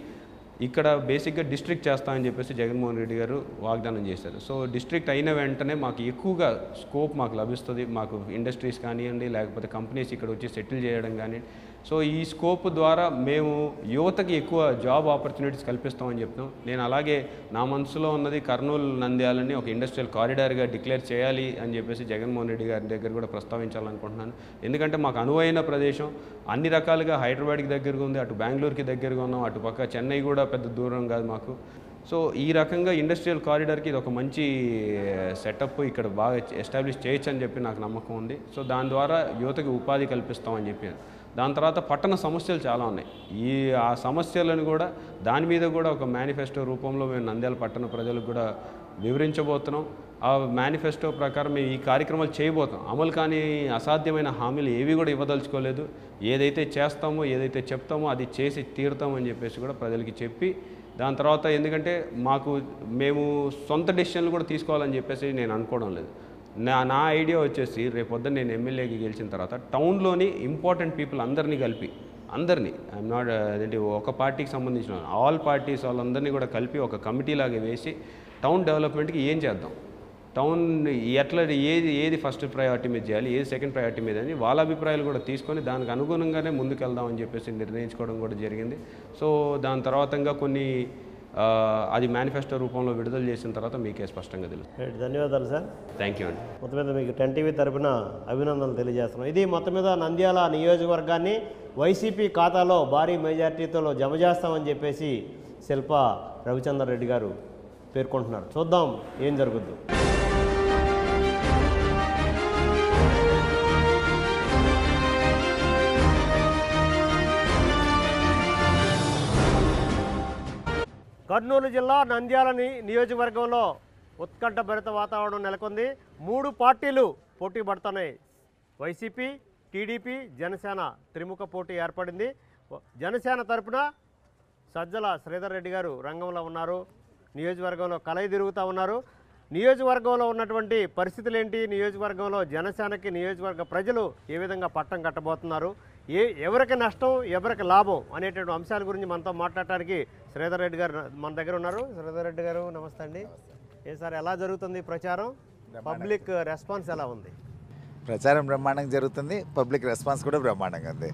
ఇక్కడ బేసిక్గా డిస్ట్రిక్ట్ చేస్తామని చెప్పేసి జగన్మోహన్ రెడ్డి గారు వాగ్దానం చేశారు. సో డిస్ట్రిక్ట్ అయిన వెంటనే మాకు ఎక్కువగా స్కోప్ మాకు లభిస్తుంది. మాకు ఇండస్ట్రీస్ కానివ్వండి, లేకపోతే కంపెనీస్ ఇక్కడ వచ్చి సెటిల్ చేయడం కానీ, సో ఈ స్కోప్ ద్వారా మేము యువతకి ఎక్కువ జాబ్ ఆపర్చునిటీస్ కల్పిస్తామని చెప్తాం. నేను అలాగే నా మనసులో ఉన్నది కర్నూలు నంద్యాలని ఒక ఇండస్ట్రియల్ కారిడార్గా డిక్లేర్ చేయాలి అని చెప్పేసి జగన్మోహన్ రెడ్డి గారి దగ్గర కూడా ప్రస్తావించాలనుకుంటున్నాను. ఎందుకంటే మాకు అనువైన ప్రదేశం, అన్ని రకాలుగా హైదరాబాద్కి దగ్గరగా ఉంది, అటు బెంగళూరుకి దగ్గరగా ఉన్నాం, అటు పక్క చెన్నై కూడా పెద్ద దూరం కాదు మాకు. సో ఈ రకంగా ఇండస్ట్రియల్ కారిడార్కి ఇది ఒక మంచి సెటప్, ఇక్కడ బాగా ఎస్టాబ్లిష్ చేయొచ్చు అని చెప్పి నాకు నమ్మకం ఉంది. సో దాని ద్వారా యువతకి ఉపాధి కల్పిస్తామని చెప్పాను. దాని తర్వాత పట్టణ సమస్యలు చాలా ఉన్నాయి. ఆ సమస్యలను కూడా దాని మీద కూడా ఒక మేనిఫెస్టో రూపంలో మేము నంద్యాల పట్టణ ప్రజలకు కూడా వివరించబోతున్నాం. ఆ మేనిఫెస్టో ప్రకారం మేము ఈ కార్యక్రమాలు చేయబోతాం. అమలు కాని అసాధ్యమైన హామీలు ఏవి కూడా ఇవ్వదలుచుకోలేదు. ఏదైతే చేస్తామో, ఏదైతే చెప్తామో అది చేసి తీరుతామని చెప్పేసి కూడా ప్రజలకి చెప్పి, దాని తర్వాత ఎందుకంటే మేము సొంత డెసిషన్లు కూడా తీసుకోవాలని చెప్పేసి నేను అనుకోవడం లేదు. నా ఐడియా వచ్చేసి రేపొద్దున నేను ఎమ్మెల్యేకి గెలిచిన తర్వాత టౌన్లోని ఇంపార్టెంట్ పీపుల్ అందరినీ కలిపి, ఐఎమ్ నాట్ అదేంటి ఒక పార్టీకి సంబంధించిన ఆల్ పార్టీస్ వాళ్ళందరినీ కూడా కలిపి ఒక కమిటీ లాగా వేసి టౌన్ డెవలప్మెంట్కి ఏం చేద్దాం, టౌన్ ఎట్లా ఏది ఫస్ట్ ప్రయారిటీ మీద చేయాలి, ఏది సెకండ్ ప్రయారిటీ మీద అని వాళ్ళ అభిప్రాయాలు కూడా తీసుకొని దానికి అనుగుణంగానే ముందుకెళ్దామని చెప్పేసి నిర్ణయించుకోవడం కూడా జరిగింది. సో దాని తర్వాతంగా కొన్ని అది మేనిఫెస్టో రూపంలో విడుదల చేసిన తర్వాత మీకే స్పష్టంగా తెలుసు. ధన్యవాదాలు సార్. థ్యాంక్ యూ అండి. మొత్తం మీద మీకు 10 టీవీ తరపున అభినందనలు తెలియజేస్తున్నాం. ఇది మొత్తం మీద నంద్యాల నియోజకవర్గాన్ని వైసీపీ ఖాతాలో భారీ మెజార్టీతో జమ చేస్తామని చెప్పేసి శిల్ప రవిచందర్ రెడ్డి గారు పేర్కొంటున్నారు. చూద్దాం ఏం జరుగుద్దు. కర్నూలు జిల్లా నంద్యాల నియోజకవర్గంలో ఉత్కంఠభరిత వాతావరణం నెలకొంది. 3 పార్టీలు పోటీ పడుతున్నాయి. వైసీపీ, టీడీపీ, జనసేన త్రిముఖ పోటీ ఏర్పడింది. జనసేన తరపున సజ్జల శ్రీధర్ రెడ్డి గారు రంగంలో ఉన్నారు. నియోజకవర్గంలో కలయి తిరుగుతూ ఉన్నారు. నియోజకవర్గంలో ఉన్నటువంటి పరిస్థితులు ఏంటి, నియోజకవర్గంలో జనసేనకి నియోజకవర్గ ప్రజలు ఏ విధంగా పట్టం కట్టబోతున్నారు, ఎవరికి నష్టం ఎవరికి లాభం అనేటువంటి అంశాల గురించి మనతో మాట్లాడటానికి శ్రీధర్ రెడ్డి గారు మన దగ్గర ఉన్నారు. శ్రీధర్ రెడ్డి గారు నమస్తే అండి. సార్ ఎలా జరుగుతుంది ప్రచారం, పబ్లిక్ రెస్పాన్స్ ఎలా ఉంది? ప్రచారం బ్రహ్మాండంగా జరుగుతుంది, పబ్లిక్ రెస్పాన్స్ కూడా బ్రహ్మాండంగా ఉంది,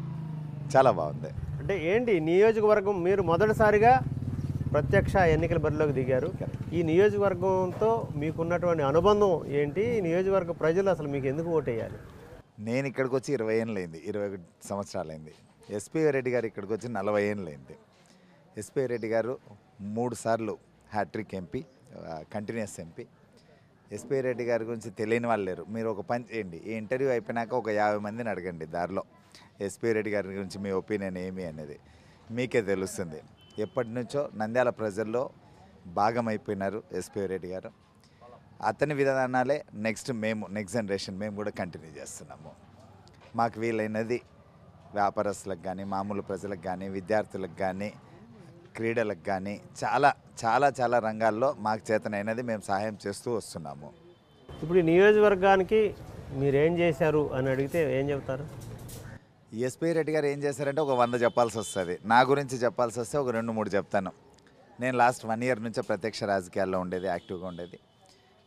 చాలా బాగుంది. అంటే ఏంటి నియోజకవర్గం, మీరు మొదటిసారిగా ప్రత్యక్ష ఎన్నికల బరిలోకి దిగారు. ఈ నియోజకవర్గంతో మీకున్నటువంటి అనుబంధం ఏంటి? నియోజకవర్గ ప్రజలు అసలు మీకు ఎందుకు ఓటేయాలి? నేను ఇక్కడికి వచ్చి 20 ఏళ్ళు అయింది, 21 సంవత్సరాలైంది. ఎస్పీ రెడ్డి గారు ఇక్కడికి వచ్చి 40 ఏళ్ళు అయింది. ఎస్పీ రెడ్డి గారు 3 సార్లు hattrick MP, continuous MP. SP Reddy గారి గురించి తెలియని వాళ్ళు లేరు. మీరు ఒక పని చేయండి, ఈ ఇంటర్వ్యూ అయిపోయినాక ఒక 50 మందిని అడగండి దారిలో ఎస్పీ రెడ్డి గారి గురించి మీ ఒపీనియన్ ఏమి అనేది, మీకే తెలుస్తుంది. ఎప్పటి నుంచో నంద్యాల ప్రజల్లో భాగమైపోయినారు ఎస్పీ రెడ్డి గారు. అతని విధానాలే నెక్స్ట్ జనరేషన్ మేము కూడా కంటిన్యూ చేస్తున్నాము. మాకు వీలైనది వ్యాపారస్తులకు కానీ, మామూలు ప్రజలకు కానీ, విద్యార్థులకు కానీ, క్రీడలకు కానీ చాలా చాలా చాలా రంగాల్లో మాకు చేతనైనది మేము సహాయం చేస్తూ వస్తున్నాము. ఇప్పుడు ఈ నియోజకవర్గానికి మీరేం చేశారు అని అడిగితే ఏం చెప్తారు? ఎస్పీ రెడ్డి గారు ఏం చేశారంటే ఒక 100 చెప్పాల్సి వస్తుంది. నా గురించి చెప్పాల్సి వస్తే ఒక 2-3 చెప్తాను. నేను లాస్ట్ 1 ఇయర్ నుంచే ప్రత్యక్ష రాజకీయాల్లో ఉండేది, యాక్టివ్గా ఉండేది.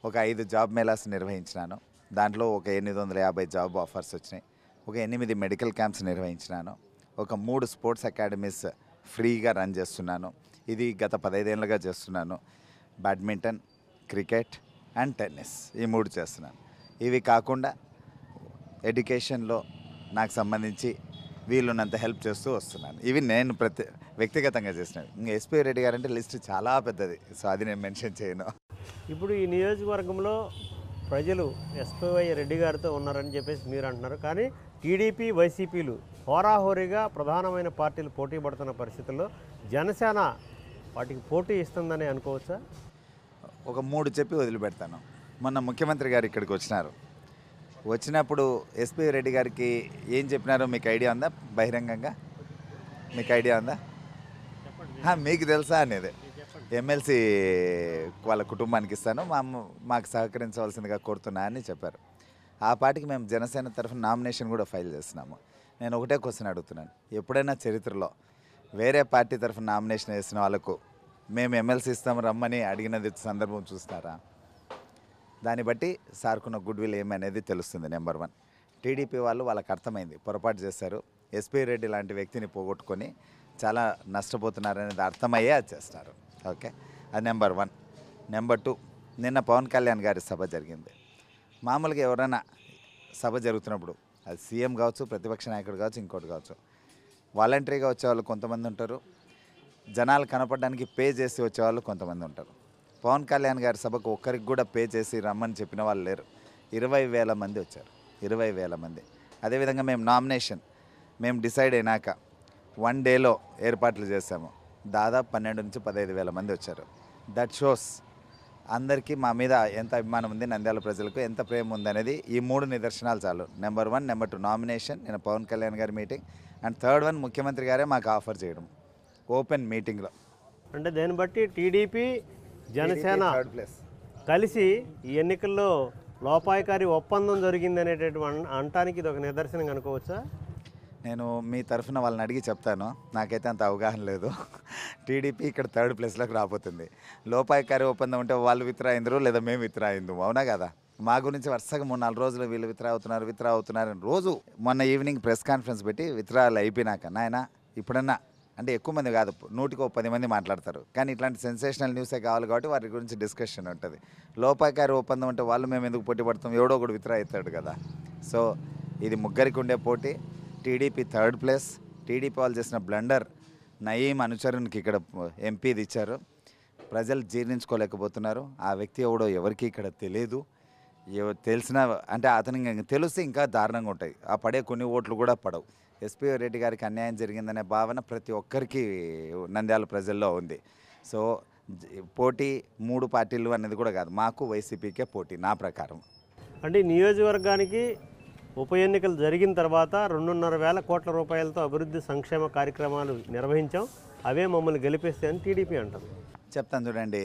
ఒక 5 జాబ్ మేళాస్ నిర్వహించినాను. దాంట్లో ఒక 850 జాబ్ ఆఫర్స్ వచ్చినాయి. ఒక 8 మెడికల్ క్యాంప్స్ నిర్వహించినాను. ఒక 3 స్పోర్ట్స్ అకాడమీస్ ఫ్రీగా రన్ చేస్తున్నాను. ఇది గత 15 ఏళ్ళుగా చేస్తున్నాను. బ్యాడ్మింటన్, క్రికెట్ అండ్ టెన్నిస్, ఈ 3 చేస్తున్నాను. ఇవి కాకుండా ఎడ్యుకేషన్లో నాకు సంబంధించి వీళ్ళున్నంత హెల్ప్ చేస్తూ వస్తున్నాను. ఇవి నేను వ్యక్తిగతంగా చేసినవి. ఇంకా ఎస్పీ రెడ్డి గారు అంటే లిస్ట్ చాలా పెద్దది, సో అది నేను మెన్షన్ చేయను. ఇప్పుడు ఈ నియోజకవర్గంలో ప్రజలు ఎస్పీవై రెడ్డి గారితో ఉన్నారని చెప్పేసి మీరు అంటున్నారు. కానీ టీడీపీ, వైసీపీలు హోరాహోరీగా ప్రధానమైన పార్టీలు పోటీ పడుతున్న పరిస్థితుల్లో జనసేన వాటికి పోటీ ఇస్తుందని అనుకోవచ్చా? ఒక 3 చెప్పి వదిలిపెడతాను. మొన్న ముఖ్యమంత్రి గారు ఇక్కడికి వచ్చినప్పుడు ఎస్పీ రెడ్డి గారికి ఏం చెప్పినారో మీకు ఐడియా ఉందా? బహిరంగంగా మీకు ఐడియా ఉందా? మీకు తెలుసా అనేది ఎమ్మెల్సీ వాళ్ళ కుటుంబానికి ఇస్తాను, మాకు సహకరించవలసిందిగా కోరుతున్నా అని చెప్పారు. ఆ పార్టీకి మేము జనసేన తరఫున నామినేషన్ కూడా ఫైల్ చేస్తున్నాము. నేను ఒకటే క్వశ్చన్ అడుగుతున్నాను, ఎప్పుడైనా చరిత్రలో వేరే పార్టీ తరఫున నామినేషన్ వేసిన వాళ్ళకు మేము ఎమ్మెల్సీ ఇస్తాం రమ్మని అడిగినది సందర్భం చూస్తారా? దాన్ని బట్టి సార్కున్న గుడ్ విల్ ఏమనేది తెలుస్తుంది. నెంబర్ 1, టీడీపీ వాళ్ళకి అర్థమైంది, పొరపాటు చేశారు, ఎస్పీ రెడ్డి లాంటి వ్యక్తిని పోగొట్టుకొని చాలా నష్టపోతున్నారనేది అర్థమయ్యే అది చేస్తారు. ఓకే, అది నెంబర్ 1. నెంబర్ 2, నిన్న పవన్ కళ్యాణ్ గారి సభ జరిగింది. మామూలుగా ఎవరైనా సభ జరుగుతున్నప్పుడు అది సీఎం కావచ్చు, ప్రతిపక్ష నాయకుడు కావచ్చు, ఇంకోటి కావచ్చు, వాలంటరీగా వచ్చేవాళ్ళు కొంతమంది ఉంటారు, జనాలు కనపడడానికి పే చేసి వచ్చేవాళ్ళు కొంతమంది ఉంటారు. పవన్ కళ్యాణ్ గారి సభకు ఒక్కరికి కూడా పే చేసి రమ్మని చెప్పిన వాళ్ళు లేరు. 20,000 మంది వచ్చారు, 20,000 మంది. అదేవిధంగా మేము నామినేషన్ మేము డిసైడ్ అయినాక 1 డేలో ఏర్పాట్లు చేశాము. దాదాపు 12 నుంచి 15,000 మంది వచ్చారు. దట్ షోస్ అందరికీ మా మీద ఎంత అభిమానం ఉంది, నంద్యాల ప్రజలకు ఎంత ప్రేమ ఉందనేది ఈ 3 నిదర్శనాలు చాలు. నెంబర్ 1, నెంబర్ 2 నామినేషన్, నేను పవన్ కళ్యాణ్ గారి మీటింగ్, అండ్ థర్డ్ వన్ ముఖ్యమంత్రి గారే మాకు ఆఫర్ చేయడం ఓపెన్ మీటింగ్లో. అంటే దాన్ని బట్టి టీడీపీ జనసేన కలిసి ఈ ఎన్నికల్లో లోపాయకారి ఒప్పందం జరిగింది అనేటటువంటి అంటానికి ఇది ఒక నిదర్శనం అనుకోవచ్చా? నేను మీ తరఫున వాళ్ళని అడిగి చెప్తాను, నాకైతే అంత అవగాహన లేదు. టీడీపీ ఇక్కడ 3rd ప్లేస్లోకి రాబోతుంది. లోపాయకారి ఒప్పందం ఉంటే వాళ్ళు విత్డ్రా అయిందరు, లేదా మేము విత్డ్రా అయిందు, అవునా కదా? మా గురించి వరుసగా 3-4 రోజులు వీళ్ళు విత్డ్రా అవుతున్నారు అని రోజు మొన్న ఈవినింగ్ ప్రెస్ కాన్ఫరెన్స్ పెట్టి విత్డ్రాలు అయిపోయినాక నాయన ఇప్పుడన్నా అంటే ఎక్కువ మంది కాదు, 100కి 10 మంది మాట్లాడతారు, కానీ ఇట్లాంటి సెన్సేషనల్ న్యూసే కావాలి కాబట్టి వాటి గురించి డిస్కషన్ ఉంటుంది. లోపాయకారి ఒప్పందం అంటే వాళ్ళు మేము ఎందుకు పోటీ పడతాం, ఎవడో ఒకడు విత్డ్రా అవుతాడు కదా. సో ఇది ముగ్గురికి ఉండే పోటీ. TDP 3rd place. టీడీపీ వాళ్ళు చేసిన బ్లండర్ నయీం అనుచరునికి ఇక్కడ ఎంపీది ఇచ్చారు. ప్రజలు జీర్ణించుకోలేకపోతున్నారు. ఆ వ్యక్తి ఎవడో ఎవరికి ఇక్కడ తెలియదు. తెలిసినా అంటే అతనికి తెలిస్తే ఇంకా దారుణంగా ఉంటాయి. ఆ పడే కొన్ని ఓట్లు కూడా పడవు. ఎస్పీ రెడ్డి గారికి అన్యాయం జరిగిందనే భావన ప్రతి ఒక్కరికి నంద్యాల ప్రజల్లో ఉంది. సో పోటీ 3 పార్టీలు అనేది కూడా కాదు, మాకు వైసీపీకే పోటీ నా ప్రకారం. అంటే నియోజకవర్గానికి ఉప ఎన్నికలు జరిగిన తర్వాత 2,500 కోట్ల రూపాయలతో అభివృద్ధి సంక్షేమ కార్యక్రమాలు నిర్వహించాం, అవే మమ్మల్ని గెలిపిస్తే అని టీడీపీ అంటారు. చెప్తాను చూడండి,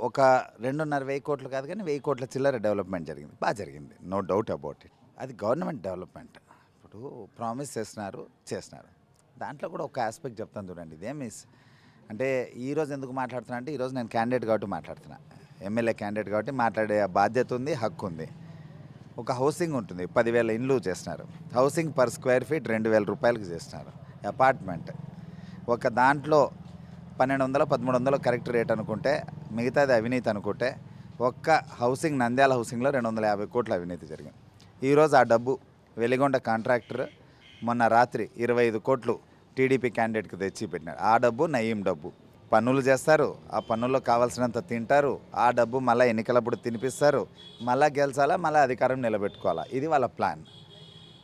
ఒక 2,500 కోట్లు కాదు కానీ 1,000 కోట్ల చిల్లర డెవలప్మెంట్ జరిగింది, బాగా జరిగింది, నో డౌట్ అబౌట్ ఇట్. అది గవర్నమెంట్ డెవలప్మెంట్. ఇప్పుడు ప్రామిస్ చేస్తున్నారు. దాంట్లో కూడా ఒక ఆస్పెక్ట్ చెప్తాను చూడండి. ఇదేమి అంటే ఈరోజు ఎందుకు మాట్లాడుతున్నా అంటే ఈరోజు నేను క్యాండిడేట్ కాబట్టి మాట్లాడుతున్నా, ఎమ్మెల్యే క్యాండిడేట్ కాబట్టి మాట్లాడే బాధ్యత ఉంది, హక్కు ఉంది. ఒక హౌసింగ్ ఉంటుంది, 10,000 ఇండ్లు చేస్తున్నారు. హౌసింగ్ పర్ స్క్వేర్ ఫీట్ 2,000 రూపాయలకు చేస్తున్నారు. అపార్ట్మెంట్ ఒక దాంట్లో 1,200-1,300 కరెక్ట్ రేట్ అనుకుంటే, మిగతాది అవినీతి అనుకుంటే, ఒక్క హౌసింగ్ నంద్యాల హౌసింగ్లో 250 కోట్ల అవినీతి జరిగింది. ఈరోజు ఆ డబ్బు వెలిగొండ కాంట్రాక్టర్ మొన్న రాత్రి 25 కోట్లు టీడీపీ క్యాండిడేట్కి తెచ్చి పెట్టినారు. ఆ డబ్బు నయీం డబ్బు. పన్నులు చేస్తారు, ఆ పన్నుల్లో కావాల్సినంత తింటారు, ఆ డబ్బు మళ్ళీ ఎన్నికలప్పుడు తినిపిస్తారు, మళ్ళీ గెలిచాలా, మళ్ళీ అధికారం నిలబెట్టుకోవాలా. ఇది వాళ్ళ ప్లాన్.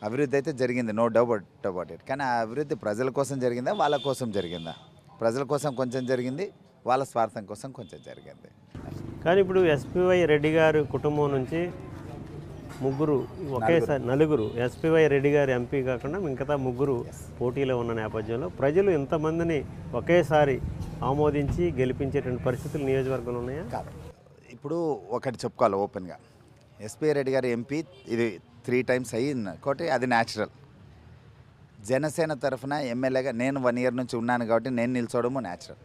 అభివృద్ధి అయితే జరిగింది, నో డౌట్ అబౌట్ ఇట్. కానీ ఆ అభివృద్ధి ప్రజల కోసం జరిగిందా, వాళ్ళ కోసం జరిగిందా? ప్రజల కోసం కొంచెం జరిగింది, వాళ్ళ స్వార్థం కోసం కొంచెం జరిగింది. కానీ ఇప్పుడు ఎస్పీవై రెడ్డి గారి కుటుంబం నుంచి నలుగురు ఎస్పీవై రెడ్డి గారు ఎంపీ కాకుండా మిగతా 3 పోటీలో ఉన్న నేపథ్యంలో ప్రజలు ఇంతమందిని ఒకేసారి ఆమోదించి గెలిపించేటువంటి పరిస్థితులు నియోజకవర్గంలో ఉన్నాయా? కాదు. ఇప్పుడు ఒకటి చెప్పుకోవాలి ఓపెన్గా, ఎస్పీ రెడ్డి గారి ఎంపీ ఇది 3 టైమ్స్ అయ్యింది కాబట్టి అది న్యాచురల్. జనసేన తరఫున ఎమ్మెల్యేగా నేను 1 ఇయర్ నుంచి ఉన్నాను కాబట్టి నేను నిల్చోవడము న్యాచురల్.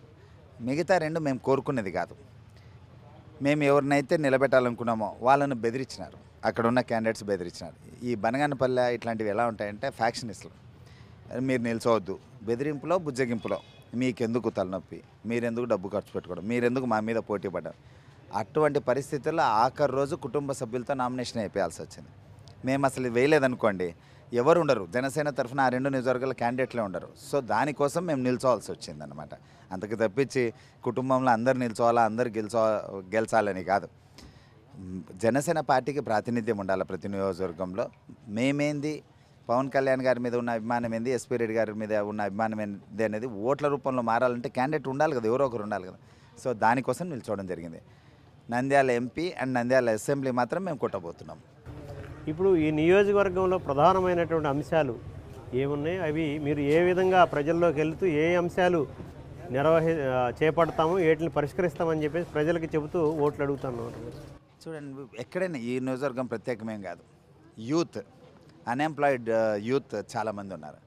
మిగతా 2 మేము కోరుకునేది కాదు. మేము ఎవరినైతే నిలబెట్టాలనుకున్నామో వాళ్ళను బెదిరించినారు, అక్కడ ఉన్న క్యాండిడేట్స్ బెదిరించినారు. ఈ బనగానపల్లె ఇట్లాంటివి ఎలా ఉంటాయంటే ఫ్యాక్షనిస్టులు, మీరు నిల్చోవద్దు, బెదిరింపులో బుజ్జగింపులో, మీకెందుకు తలనొప్పి, మీరెందుకు డబ్బు ఖర్చు పెట్టుకోవడం, మీరెందుకు మా మీద పోటీ పడ్డారు. అటువంటి పరిస్థితుల్లో ఆఖరి రోజు కుటుంబ సభ్యులతో నామినేషన్ అయిపోయాల్సి వచ్చింది. మేము అసలు వేయలేదనుకోండి, ఎవరు ఉండరు, జనసేన తరఫున ఆ 2 నియోజకవర్గాల క్యాండిడేట్లే ఉండరు. సో దానికోసం మేము నిల్చోవాల్సి వచ్చిందనమాట. అంతకు తప్పించి కుటుంబంలో అందరు నిల్చోవాలా, అందరు గెలిచాలని కాదు. జనసేన పార్టీకి ప్రాతినిధ్యం ఉండాలి ప్రతి నియోజకవర్గంలో. మేమేంది, పవన్ కళ్యాణ్ గారి మీద ఉన్న అభిమానం ఏంది, ఎస్పీ రెడ్డి గారి మీద ఉన్న అభిమానం ఏంది అనేది ఓట్ల రూపంలో మారాలంటే క్యాండిడేట్ ఉండాలి కదా, ఎవరో ఒకరు ఉండాలి కదా. సో దానికోసం నిల్చోవడం జరిగింది. Nandyal MP and Nandyal assembly మాత్రం మేము కొట్టబోతున్నాం. ఇప్పుడు ఈ నియోజకవర్గంలో ప్రధానమైనటువంటి అంశాలు ఏమున్నాయి, అవి మీరు ఏ విధంగా ప్రజల్లోకి వెళ్తూ ఏ అంశాలు చేపడతాము, వీటిని పరిష్కరిస్తామని చెప్పేసి ప్రజలకి చెబుతూ ఓట్లు అడుగుతున్నారు? చూడండి, ఎక్కడైనా ఈ నియోజకవర్గం ప్రత్యేకమేం కాదు. యూత్, అన్ఎంప్లాయిడ్ యూత్ చాలామంది ఉన్నారు.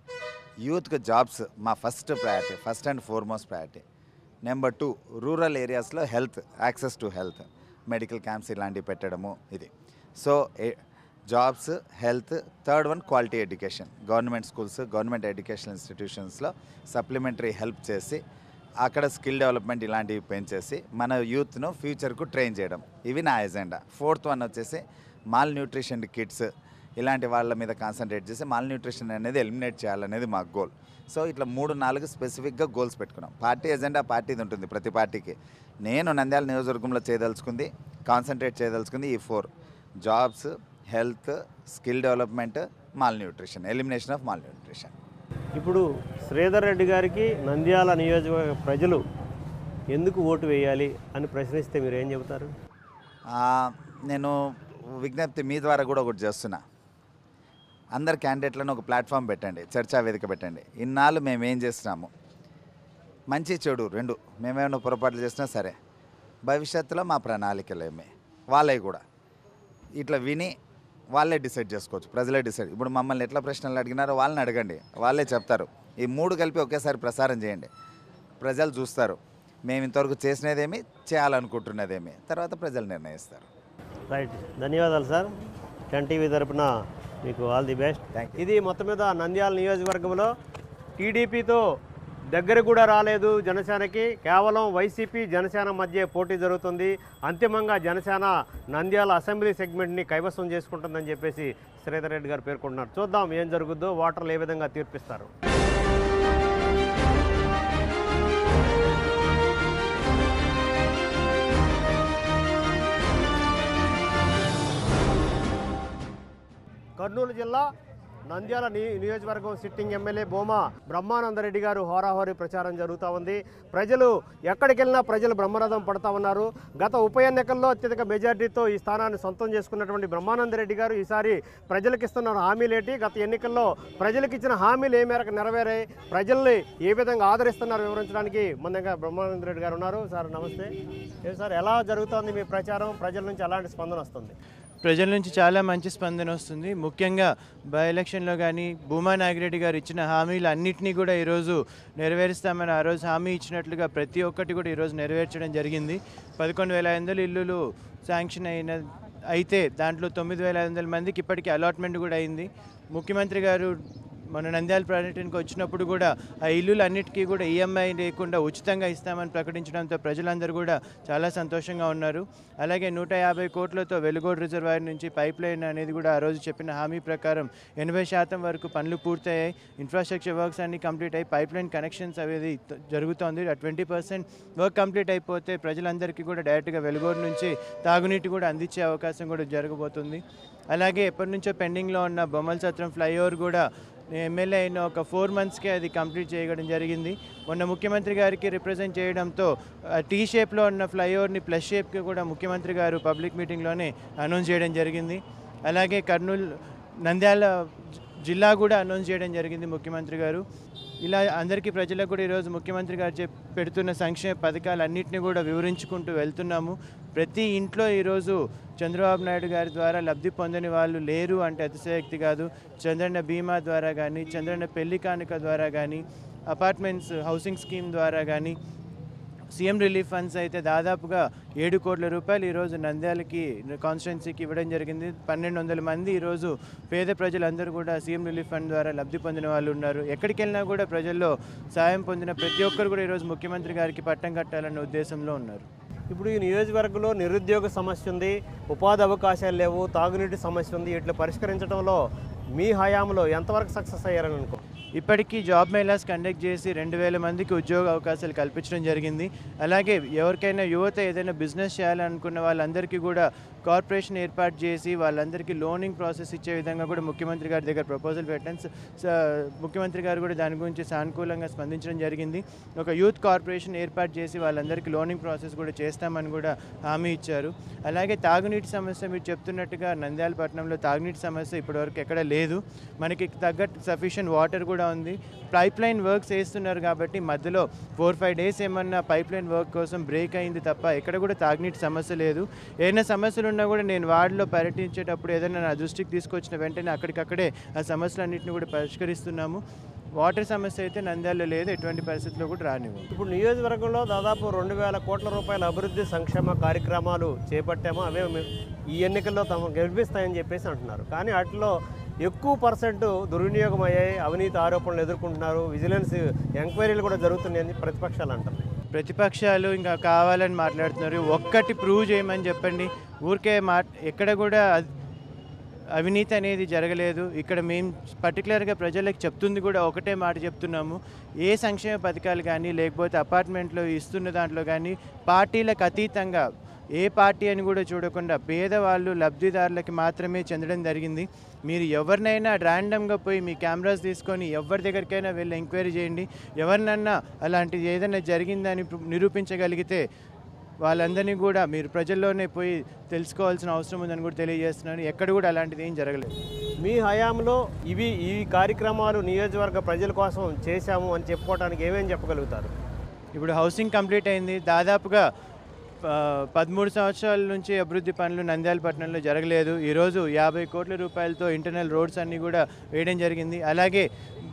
యూత్కి జాబ్స్ మా first priority, first and foremost priority. Number 2, rural ఏరియాస్లో health, access to health, medical camps ఇలాంటివి పెట్టడము ఇది. So jobs, health, third one quality education. Government schools, government educational ఇన్స్టిట్యూషన్స్లో సప్లిమెంటరీ హెల్ప్ చేసి అక్కడ స్కిల్ డెవలప్మెంట్ ఇలాంటివి పెంచేసి మన యూత్ను ఫ్యూచర్కు ట్రైన్ చేయడం, ఇవి నా ఎజెండా. ఫోర్త్ వన్ వచ్చేసి మాల్ న్యూట్రిషన్ కిడ్స్, ఇలాంటి వాళ్ళ మీద కాన్సన్ట్రేట్ చేసి మాల్ న్యూట్రిషన్ అనేది ఎలిమినేట్ చేయాలనేది మా గోల్. సో ఇట్లా 3-4 స్పెసిఫిక్గా గోల్స్ పెట్టుకున్నాం. పార్టీ ఎజెండా పార్టీది ఉంటుంది ప్రతి పార్టీకి. నేను నంద్యాల నియోజకవర్గంలో చేయదలుచుకుంది, కాన్సన్ట్రేట్ చేయదలుచుకుంది ఈ 4: jobs, health, skill development, mall nutrition, elimination of mall nutrition. ఇప్పుడు శ్రీధర్ రెడ్డి గారికి నంద్యాల నియోజకవర్గ ప్రజలు ఎందుకు ఓటు వేయాలి అని ప్రశ్నిస్తే మీరు ఏం చెబుతారు? నేను విజ్ఞప్తి మీ ద్వారా కూడా ఒకటి చేస్తున్నా. అందరు క్యాండిడేట్లను ఒక ప్లాట్ఫామ్ పెట్టండి, చర్చా వేదిక పెట్టండి. ఇన్నాళ్ళు మేము ఏం చేస్తున్నాము, మంచి చెడు రెండు, మేమేమైనా పొరపాట్లు చేసినా సరే భవిష్యత్తులో మా ప్రణాళికలు ఏమి వాళ్ళవి కూడా ఇట్లా విని వాళ్ళే డిసైడ్ చేసుకోవచ్చు, ప్రజలే డిసైడ్. ఇప్పుడు మమ్మల్ని ఎట్లా ప్రశ్నలు అడిగినారో వాళ్ళని అడగండి, వాళ్ళే చెప్తారు. ఈ 3 కలిపి ఒకేసారి ప్రసారం చేయండి, ప్రజలు చూస్తారు మేము ఇంతవరకు చేసినదేమి, చేయాలనుకుంటున్నదేమి, తర్వాత ప్రజలు నిర్ణయిస్తారు. రైట్, ధన్యవాదాలు సార్. 10 టీవీ తరపున మీకు ఆల్ ది బెస్ట్. ఇది మొత్తం మీద నంద్యాల నియోజకవర్గంలో టీడీపీతో దగ్గర కూడా రాలేదు జనసేనకి, కేవలం వైసీపీ జనసేన మధ్య పోటీ జరుగుతుంది. అంతిమంగా జనసేన నంద్యాల అసెంబ్లీ సెగ్మెంట్ని కైవసం చేసుకుంటుందని చెప్పేసి శ్రీధర్ రెడ్డి గారు పేర్కొంటున్నారు. చూద్దాం ఏం జరుగుద్దో, ఓటర్లు ఏ విధంగా తీర్పిస్తారు. కర్నూలు జిల్లా నంద్యాల నియోజకవర్గం సిట్టింగ్ ఎమ్మెల్యే బోమా బ్రహ్మానందరెడ్డి గారు హోరాహోరీ ప్రచారం జరుగుతూ ఉంది. ప్రజలు ఎక్కడికి వెళ్ళినా ప్రజలు బ్రహ్మరథం పడతా ఉన్నారు. గత ఉప ఎన్నికల్లో అత్యధిక మెజార్టీతో ఈ స్థానాన్ని సొంతం చేసుకున్నటువంటి బ్రహ్మానందరెడ్డి గారు ఈసారి ప్రజలకు ఇస్తున్న హామీలేంటి, గత ఎన్నికల్లో ప్రజలకు ఇచ్చిన హామీలు ఏ మేరకు నెరవేరాయి, ప్రజల్ని ఏ విధంగా ఆదరిస్తున్నారు వివరించడానికి మన దగ్గర బ్రహ్మానందరెడ్డి గారు ఉన్నారు. సార్ నమస్తే. సార్, ఎలా జరుగుతోంది మీ ప్రచారం, ప్రజల నుంచి ఎలాంటి స్పందన వస్తుంది? ప్రజల నుంచి చాలా మంచి స్పందన వస్తుంది. ముఖ్యంగా బై ఎలక్షన్లో కానీ భూమా నాగిరెడ్డి గారు ఇచ్చిన హామీలు అన్నింటినీ కూడా ఈరోజు నెరవేరుస్తామని ఆ రోజు హామీ ఇచ్చినట్లుగా ప్రతి ఒక్కటి కూడా ఈరోజు నెరవేర్చడం జరిగింది. 11,500 ఇల్లులు శాంక్షన్ అయితే దాంట్లో 9,500 మందికి ఇప్పటికీ అలాట్మెంట్ కూడా అయింది. ముఖ్యమంత్రి గారు మన నంద్యాల పర్యటనకు వచ్చినప్పుడు కూడా ఆ ఇల్లులు అన్నిటికీ కూడా ఈఎంఐ లేకుండా ఉచితంగా ఇస్తామని ప్రకటించడంతో ప్రజలందరూ కూడా చాలా సంతోషంగా ఉన్నారు. అలాగే 150 కోట్లతో వెలుగోడు రిజర్వాయర్ నుంచి పైప్ లైన్ అనేది కూడా ఆ రోజు చెప్పిన హామీ ప్రకారం 80% వరకు పనులు పూర్తయ్యాయి. ఇన్ఫ్రాస్ట్రక్చర్ వర్క్స్ అన్ని కంప్లీట్ అయ్యి పైప్ లైన్ కనెక్షన్స్ అనేది జరుగుతోంది. 20% వర్క్ కంప్లీట్ అయిపోతే ప్రజలందరికీ కూడా డైరెక్ట్గా వెలుగోడు నుంచి తాగునీటి కూడా అందించే అవకాశం కూడా జరగబోతుంది. అలాగే ఎప్పటి నుంచో పెండింగ్లో ఉన్న బొమ్మల సత్రం ఫ్లైఓవర్ కూడా ఎమ్మెల్యే అయిన ఒక 4 మంత్స్కే అది కంప్లీట్ చేయడం జరిగింది. మొన్న ముఖ్యమంత్రి గారికి రిప్రజెంట్ చేయడంతో టీ షేప్లో ఉన్న ఫ్లైఓవర్ని ప్లస్ షేప్కి కూడా ముఖ్యమంత్రి గారు పబ్లిక్ మీటింగ్లోనే అనౌన్స్ చేయడం జరిగింది. అలాగే నంద్యాల జిల్లా కూడా అనౌన్స్ చేయడం జరిగింది ముఖ్యమంత్రి గారు. ఇలా అందరికీ ప్రజలకు కూడా ఈరోజు ముఖ్యమంత్రి గారు పెడుతున్న సంక్షేమ పథకాలన్నింటినీ కూడా వివరించుకుంటూ వెళ్తున్నాము. ప్రతి ఇంట్లో ఈరోజు చంద్రబాబు నాయుడు గారి ద్వారా లబ్ధి పొందని వాళ్ళు లేరు అంటే అతిశయోక్తి కాదు. చంద్రన్న బీమా ద్వారా కానీ, చంద్రన్న పెళ్లి కానుక ద్వారా కానీ, అపార్ట్మెంట్స్ హౌసింగ్ స్కీమ్ ద్వారా కానీ, సీఎం రిలీఫ్ ఫండ్స్ అయితే దాదాపుగా 7 కోట్ల రూపాయలు ఈరోజు నంద్యాలకి కాన్స్టిట్యున్సీకి ఇవ్వడం జరిగింది. 1,200 మంది ఈరోజు పేద ప్రజలందరూ కూడా సీఎం రిలీఫ్ ఫండ్ ద్వారా లబ్ధి పొందిన వాళ్ళు ఉన్నారు. ఎక్కడికి వెళ్ళినా కూడా ప్రజల్లో సాయం పొందిన ప్రతి ఒక్కరు కూడా ఈరోజు ముఖ్యమంత్రి గారికి పట్టం కట్టాలన్న ఉద్దేశంలో ఉన్నారు. ఇప్పుడు ఈ నియోజకవర్గంలో నిరుద్యోగ సమస్య ఉంది, ఉపాధి అవకాశాలు లేవు, తాగునీటి సమస్య ఉంది. ఇట్లా పరిష్కరించడంలో మీ హయాంలో ఎంతవరకు సక్సెస్ అయ్యారని అనుకో? ఇప్పటికీ జాబ్ మేళాస్ కండక్ట్ చేసి 2,000 మందికి ఉద్యోగ అవకాశాలు కల్పించడం జరిగింది. అలాగే ఎవరికైనా యువత ఏదైనా బిజినెస్ చేయాలనుకున్న వాళ్ళందరికీ కూడా కార్పొరేషన్ ఏర్పాటు చేసి వాళ్ళందరికీ లోనింగ్ ప్రాసెస్ ఇచ్చే విధంగా కూడా ముఖ్యమంత్రి గారి దగ్గర ప్రపోజల్ పెట్టాను. ముఖ్యమంత్రి గారు కూడా దాని గురించి సానుకూలంగా స్పందించడం జరిగింది. ఒక యూత్ కార్పొరేషన్ ఏర్పాటు చేసి వాళ్ళందరికీ లోనింగ్ ప్రాసెస్ కూడా చేస్తామని కూడా హామీ ఇచ్చారు. అలాగే తాగునీటి సమస్య మీరు చెప్తున్నట్టుగా నంద్యాల పట్టణంలో తాగునీటి సమస్య ఇప్పటివరకు ఎక్కడ లేదు. మనకి తగ్గట్టు సఫిషియెంట్ వాటర్ కూడా ఉంది. పైప్ లైన్ వర్క్స్ వేస్తున్నారు కాబట్టి మధ్యలో 4-5 డేస్ ఏమన్నా పైప్ లైన్ వర్క్ కోసం బ్రేక్ అయింది తప్ప ఎక్కడ కూడా తాగునీటి సమస్య లేదు. ఏదైనా సమస్యలు ఉన్నా కూడా నేను వార్డులో పర్యటించేటప్పుడు ఏదైనా నా దృష్టికి తీసుకొచ్చిన వెంటనే అక్కడికక్కడే ఆ సమస్యలన్నింటినీ కూడా పరిష్కరిస్తున్నాము. వాటర్ సమస్య అయితే నంద్యాలలో లేదు, ఎటువంటి పరిస్థితుల్లో కూడా రానివ్వం. ఇప్పుడు నియోజకవర్గంలో దాదాపు 2,000 కోట్ల రూపాయల అభివృద్ధి సంక్షేమ కార్యక్రమాలు చేపట్టామో అవే ఈ ఎన్నికల్లో తమ గెలిపిస్తాయని చెప్పేసి అంటున్నారు. కానీ వాటిలో ఎక్కువ పర్సెంట్ దుర్వినియోగం అయ్యాయి, అవినీతి ఆరోపణలు ఎదుర్కొంటున్నారు, విజిలెన్స్ ఎంక్వైరీలు కూడా జరుగుతున్నాయని ప్రతిపక్షాలు అంటున్నాయి. ప్రతిపక్షాలు ఇంకా కావాలని మాట్లాడుతున్నారు. ఒక్కటి ప్రూవ్ చేయమని చెప్పండి. ఊరికే ఎక్కడ కూడా అవినీతి అనేది జరగలేదు. ఇక్కడ మేము పర్టికులర్గా ప్రజలకు చెప్తుంది కూడా ఒకటే మాట చెప్తున్నాము. ఏ సంక్షేమ పథకాలు కానీ లేకపోతే అపార్ట్మెంట్లో ఇస్తున్న దాంట్లో కానీ పార్టీలకు అతీతంగా ఏ పార్టీ అని కూడా చూడకుండా పేదవాళ్ళు లబ్ధిదారులకి మాత్రమే చెందడం జరిగింది. మీరు ఎవరినైనా ర్యాండమ్గా పోయి మీ కెమెరాస్ తీసుకొని ఎవరి దగ్గరికైనా వెళ్ళి ఎంక్వైరీ చేయండి. ఎవరినన్నా అలాంటిది ఏదైనా జరిగిందని నిరూపించగలిగితే వాళ్ళందరినీ కూడా మీరు ప్రజల్లోనే పోయి తెలుసుకోవాల్సిన అవసరం ఉందని కూడా తెలియజేస్తున్నాను. ఎక్కడ కూడా అలాంటిది ఏం జరగలేదు. మీ హయాంలో ఈ కార్యక్రమాలు నియోజకవర్గ ప్రజల కోసం చేశాము అని చెప్పుకోవడానికి ఏమేమి చెప్పగలుగుతారు? ఇప్పుడు హౌసింగ్ కంప్లీట్ అయింది. దాదాపుగా 13 సంవత్సరాల నుంచి అభివృద్ధి పనులు నంద్యాల పట్టణంలో జరగలేదు. ఈరోజు 50 కోట్ల రూపాయలతో ఇంటర్నల్ రోడ్స్ అన్నీ కూడా వేయడం జరిగింది. అలాగే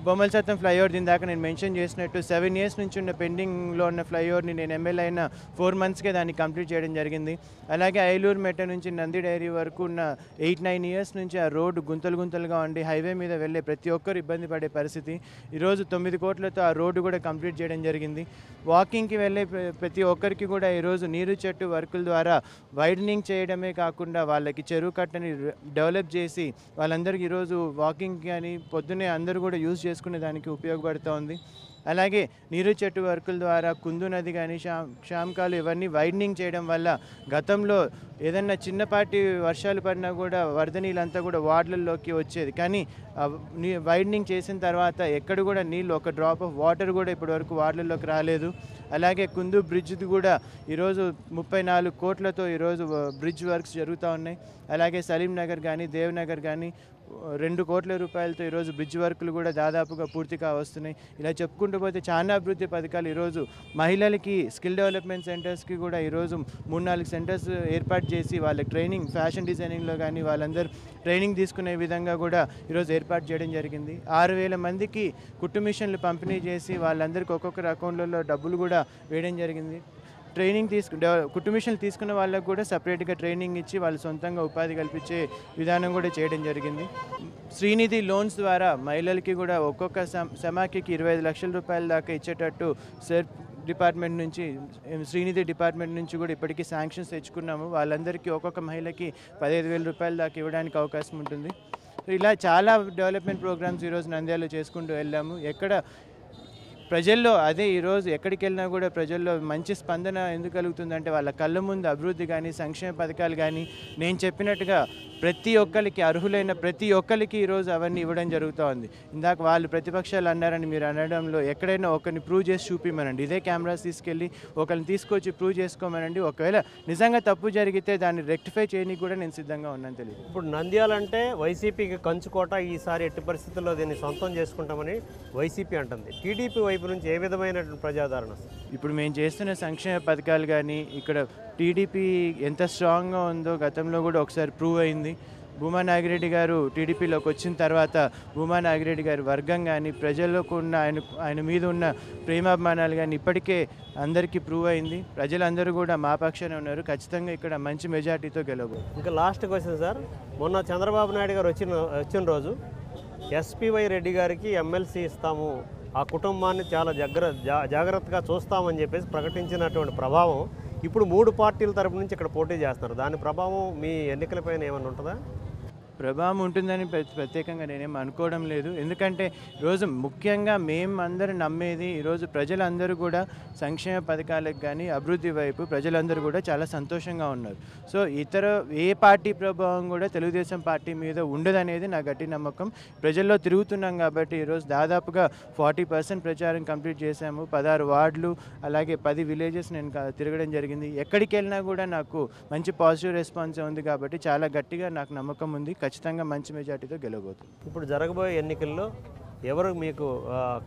బొమ్మల సత్తం ఫ్లైఓవర్ దీని దాకా నేను మెన్షన్ చేసినట్టు 7 years నుంచి ఉన్న పెండింగ్లో ఉన్న ఫ్లైఓవర్ని నేను ఎమ్మెల్యే అయిన 4 monthsకే దాన్ని కంప్లీట్ చేయడం జరిగింది. అలాగే ఐలూరు మెట్ట నుంచి నంది డైరీ వరకు ఉన్న 8-9 years నుంచి ఆ రోడ్డు గుంతలుగా ఉండి హైవే మీద వెళ్ళే ప్రతి ఒక్కరు ఇబ్బంది పడే పరిస్థితి. ఈరోజు 9 కోట్లతో ఆ రోడ్డు కూడా కంప్లీట్ చేయడం జరిగింది. వాకింగ్కి వెళ్ళే ప్రతి ఒక్కరికి కూడా ఈరోజు నీరు చెట్టు వర్కుల ద్వారా వైడనింగ్ చేయడమే కాకుండా వాళ్ళకి చెరువు కట్టని డెవలప్ చేసి వాళ్ళందరికీ ఈరోజు వాకింగ్ కానీ పొద్దున్నే అందరూ కూడా యూజ్ చేసుకునే దానికి ఉపయోగపడుతోంది. అలాగే నీరు చెట్టు వర్కుల ద్వారా కుందు నది కానీ శాంకాలు ఇవన్నీ వైడనింగ్ చేయడం వల్ల గతంలో ఏదన్నా చిన్నపాటి వర్షాలు పడినా కూడా వరద నీళ్ళంతా కూడా వార్డులలోకి వచ్చేది. కానీ వైడనింగ్ చేసిన తర్వాత ఎక్కడ కూడా నీళ్ళు ఒక డ్రాప్ ఆఫ్ వాటర్ కూడా ఇప్పటివరకు వార్డులలోకి రాలేదు. అలాగే కుందు బ్రిడ్జ్ది కూడా ఈరోజు 34 కోట్లతో ఈరోజు బ్రిడ్జ్ వర్క్స్ జరుగుతూ ఉన్నాయి. అలాగే సలీం నగర్ కానీ దేవ్నగర్ కానీ 2 కోట్ల రూపాయలతో ఈరోజు బ్రిడ్జ్ వర్కులు కూడా దాదాపుగా పూర్తిగా వస్తున్నాయి. ఇలా చెప్పుకుంటూ పోతే చాలా అభివృద్ధి పథకాలు ఈరోజు మహిళలకి స్కిల్ డెవలప్మెంట్ సెంటర్స్కి కూడా ఈరోజు 3-4 సెంటర్స్ ఏర్పాటు చేసి వాళ్ళకి ట్రైనింగ్ ఫ్యాషన్ డిజైనింగ్లో కానీ వాళ్ళందరూ ట్రైనింగ్ తీసుకునే విధంగా కూడా ఈరోజు ఏర్పాటు చేయడం జరిగింది. 6,000 మందికి కుట్టు మిషన్లు పంపిణీ చేసి వాళ్ళందరికీ ఒక్కొక్కరి అకౌంట్లలో డబ్బులు కూడా వేయడం జరిగింది. ట్రైనింగ్ కుట్టు మిషన్లు తీసుకున్న వాళ్ళకు కూడా సపరేట్గా ట్రైనింగ్ ఇచ్చి వాళ్ళు సొంతంగా ఉపాధి కల్పించే విధానం కూడా చేయడం జరిగింది. శ్రీనిధి లోన్స్ ద్వారా మహిళలకి కూడా ఒక్కొక్క సమాఖ్యకి 25 లక్షల రూపాయల దాకా ఇచ్చేటట్టు సెర్ప్ డిపార్ట్మెంట్ నుంచి శ్రీనిధి డిపార్ట్మెంట్ నుంచి కూడా ఇప్పటికీ శాంక్షన్స్ తెచ్చుకున్నాము. వాళ్ళందరికీ ఒక్కొక్క మహిళకి 15,000 రూపాయల దాకా ఇవ్వడానికి అవకాశం ఉంటుంది. ఇలా చాలా డెవలప్మెంట్ ప్రోగ్రామ్స్ ఈరోజు నంద్యాలలో చేసుకుంటూ వెళ్ళాము. ఎక్కడ ప్రజల్లో అదే ఈరోజు ఎక్కడికి వెళ్ళినా కూడా ప్రజల్లో మంచి స్పందన ఎందుకు కలుగుతుందంటే వాళ్ళ కళ్ళ ముందు అభివృద్ధి కానీ సంక్షేమ పథకాలు కానీ నేను చెప్పినట్టుగా ప్రతి ఒక్కరికి అర్హులైన ప్రతి ఒక్కరికి ఈరోజు అవన్నీ ఇవ్వడం జరుగుతూ ఉంది. ఇందాక వాళ్ళు ప్రతిపక్షాలు అన్నారని మీరు అనడంలో ఎక్కడైనా ఒకరిని ప్రూవ్ చేసి చూపిమనండి. ఇదే కెమెరాస్ తీసుకెళ్ళి ఒకరిని తీసుకొచ్చి ప్రూవ్ చేసుకోమనండి. ఒకవేళ నిజంగా తప్పు జరిగితే దాన్ని రెక్టిఫై చేయడానికి కూడా నేను సిద్ధంగా ఉన్నాను. తెలియదు. ఇప్పుడు నంద్యాల అంటే వైసీపీకి కంచుకోట, ఈసారి ఎట్టి పరిస్థితుల్లో దీన్ని సొంతం చేసుకుంటామని వైసీపీ అంటుంది. టీడీపీ వైపు నుంచి ఏ విధమైనటువంటి ప్రజాదరణ? ఇప్పుడు మేము చేస్తున్న సంక్షేమ పథకాలు కానీ ఇక్కడ టీడీపీ ఎంత స్ట్రాంగ్గా ఉందో గతంలో కూడా ఒకసారి ప్రూవ్ అయింది. భూమా నాగిరెడ్డి గారు టీడీపీలోకి వచ్చిన తర్వాత భూమా నాగిరెడ్డి గారి వర్గం కానీ ప్రజలకు ఉన్న ఆయన మీద ఉన్న ప్రేమాభిమానాలు కానీ ఇప్పటికే అందరికీ ప్రూవ్ అయింది. ప్రజలందరూ కూడా మా పక్షానే ఉన్నారు. ఖచ్చితంగా ఇక్కడ మంచి మెజార్టీతో గెలవబోతుంది. ఇంకా లాస్ట్ క్వశ్చన్ సార్, మొన్న చంద్రబాబు నాయుడు గారు వచ్చిన రోజు ఎస్పీవై రెడ్డి గారికి ఎమ్మెల్సీ ఇస్తాము, ఆ కుటుంబాన్ని చాలా జాగ్రత్తగా చూస్తామని చెప్పేసి ప్రకటించినటువంటి ప్రభావం ఇప్పుడు 3 పార్టీల తరపు నుంచి ఇక్కడ పోటీ చేస్తున్నారు. దాని ప్రభావం మీ ఎన్నికలపైన ఏమైనా ఉంటుందా? ప్రభావం ఉంటుందని ప్రత్యేకంగా నేనేం అనుకోవడం లేదు. ఎందుకంటే ఈరోజు ముఖ్యంగా మేమందరం నమ్మేది ఈరోజు ప్రజలందరూ కూడా సంక్షేమ పథకాలకు కానీ అభివృద్ధి వైపు ప్రజలందరూ కూడా చాలా సంతోషంగా ఉన్నారు. సో ఏ పార్టీ ప్రభావం కూడా తెలుగుదేశం పార్టీ మీద ఉండదనేది నా గట్టి నమ్మకం. ప్రజల్లో తిరుగుతున్నాం కాబట్టి ఈరోజు దాదాపుగా 40% ప్రచారం కంప్లీట్ చేశాము. 16 వార్డులు అలాగే 10 విలేజెస్ నేను తిరగడం జరిగింది. ఎక్కడికి వెళ్ళినా కూడా నాకు మంచి పాజిటివ్ రెస్పాన్స్ ఉంది కాబట్టి చాలా గట్టిగా నాకు నమ్మకం ఉంది. ఖచ్చితంగా మంచి మెజార్టీతో గెలవబోతుంది. ఇప్పుడు జరగబోయే ఎన్నికల్లో ఎవరు మీకు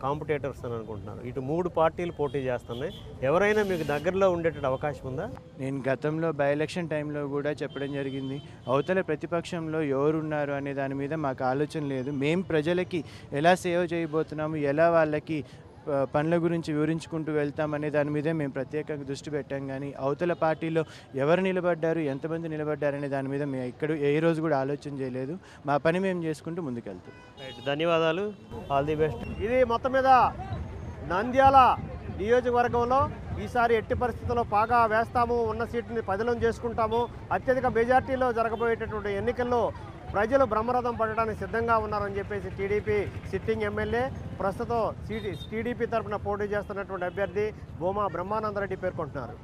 కాంపిటేటర్స్ అని అనుకుంటున్నారు? ఇటు 3 పార్టీలు పోటీ చేస్తున్నాయి. ఎవరైనా మీకు దగ్గరలో ఉండేట అవకాశం ఉందా? నేను గతంలో బై ఎలక్షన్ టైంలో కూడా చెప్పడం జరిగింది, అవతల ప్రతిపక్షంలో ఎవరున్నారు అనే దాని మీద మాకు ఆలోచన లేదు. మేము ప్రజలకి ఎలా సేవ చేయబోతున్నాము, ఎలా వాళ్ళకి పనుల గురించి వివరించుకుంటూ వెళ్తామనే దాని మీదే మేము ప్రత్యేకంగా దృష్టి పెట్టాం. కానీ అవతల పార్టీలో ఎవరు నిలబడ్డారు, ఎంతమంది నిలబడ్డారు అనే దాని మీద మేము ఇక్కడ ఏ రోజు కూడా ఆలోచన చేయలేదు. మా పని మేము చేసుకుంటూ ముందుకెళ్తాం. రైట్, ధన్యవాదాలు, ఆల్ ది బెస్ట్. ఇది మొత్తం మీద నంద్యాల నియోజకవర్గంలో ఈసారి ఎట్టి పరిస్థితుల్లో పాగా వేస్తాము, ఉన్న సీటుని పదిలం చేసుకుంటాము, అత్యధిక మెజార్టీలో జరగబోయేటటువంటి ఎన్నికల్లో ప్రజలు బ్రహ్మరథం పడడానికి సిద్ధంగా ఉన్నారని చెప్పేసి టీడీపీ సిట్టింగ్ ఎమ్మెల్యే, ప్రస్తుతం టీడీపీ తరఫున పోటీ చేస్తున్నటువంటి అభ్యర్థి భూమా బ్రహ్మానందరెడ్డి పేర్కొంటున్నారు.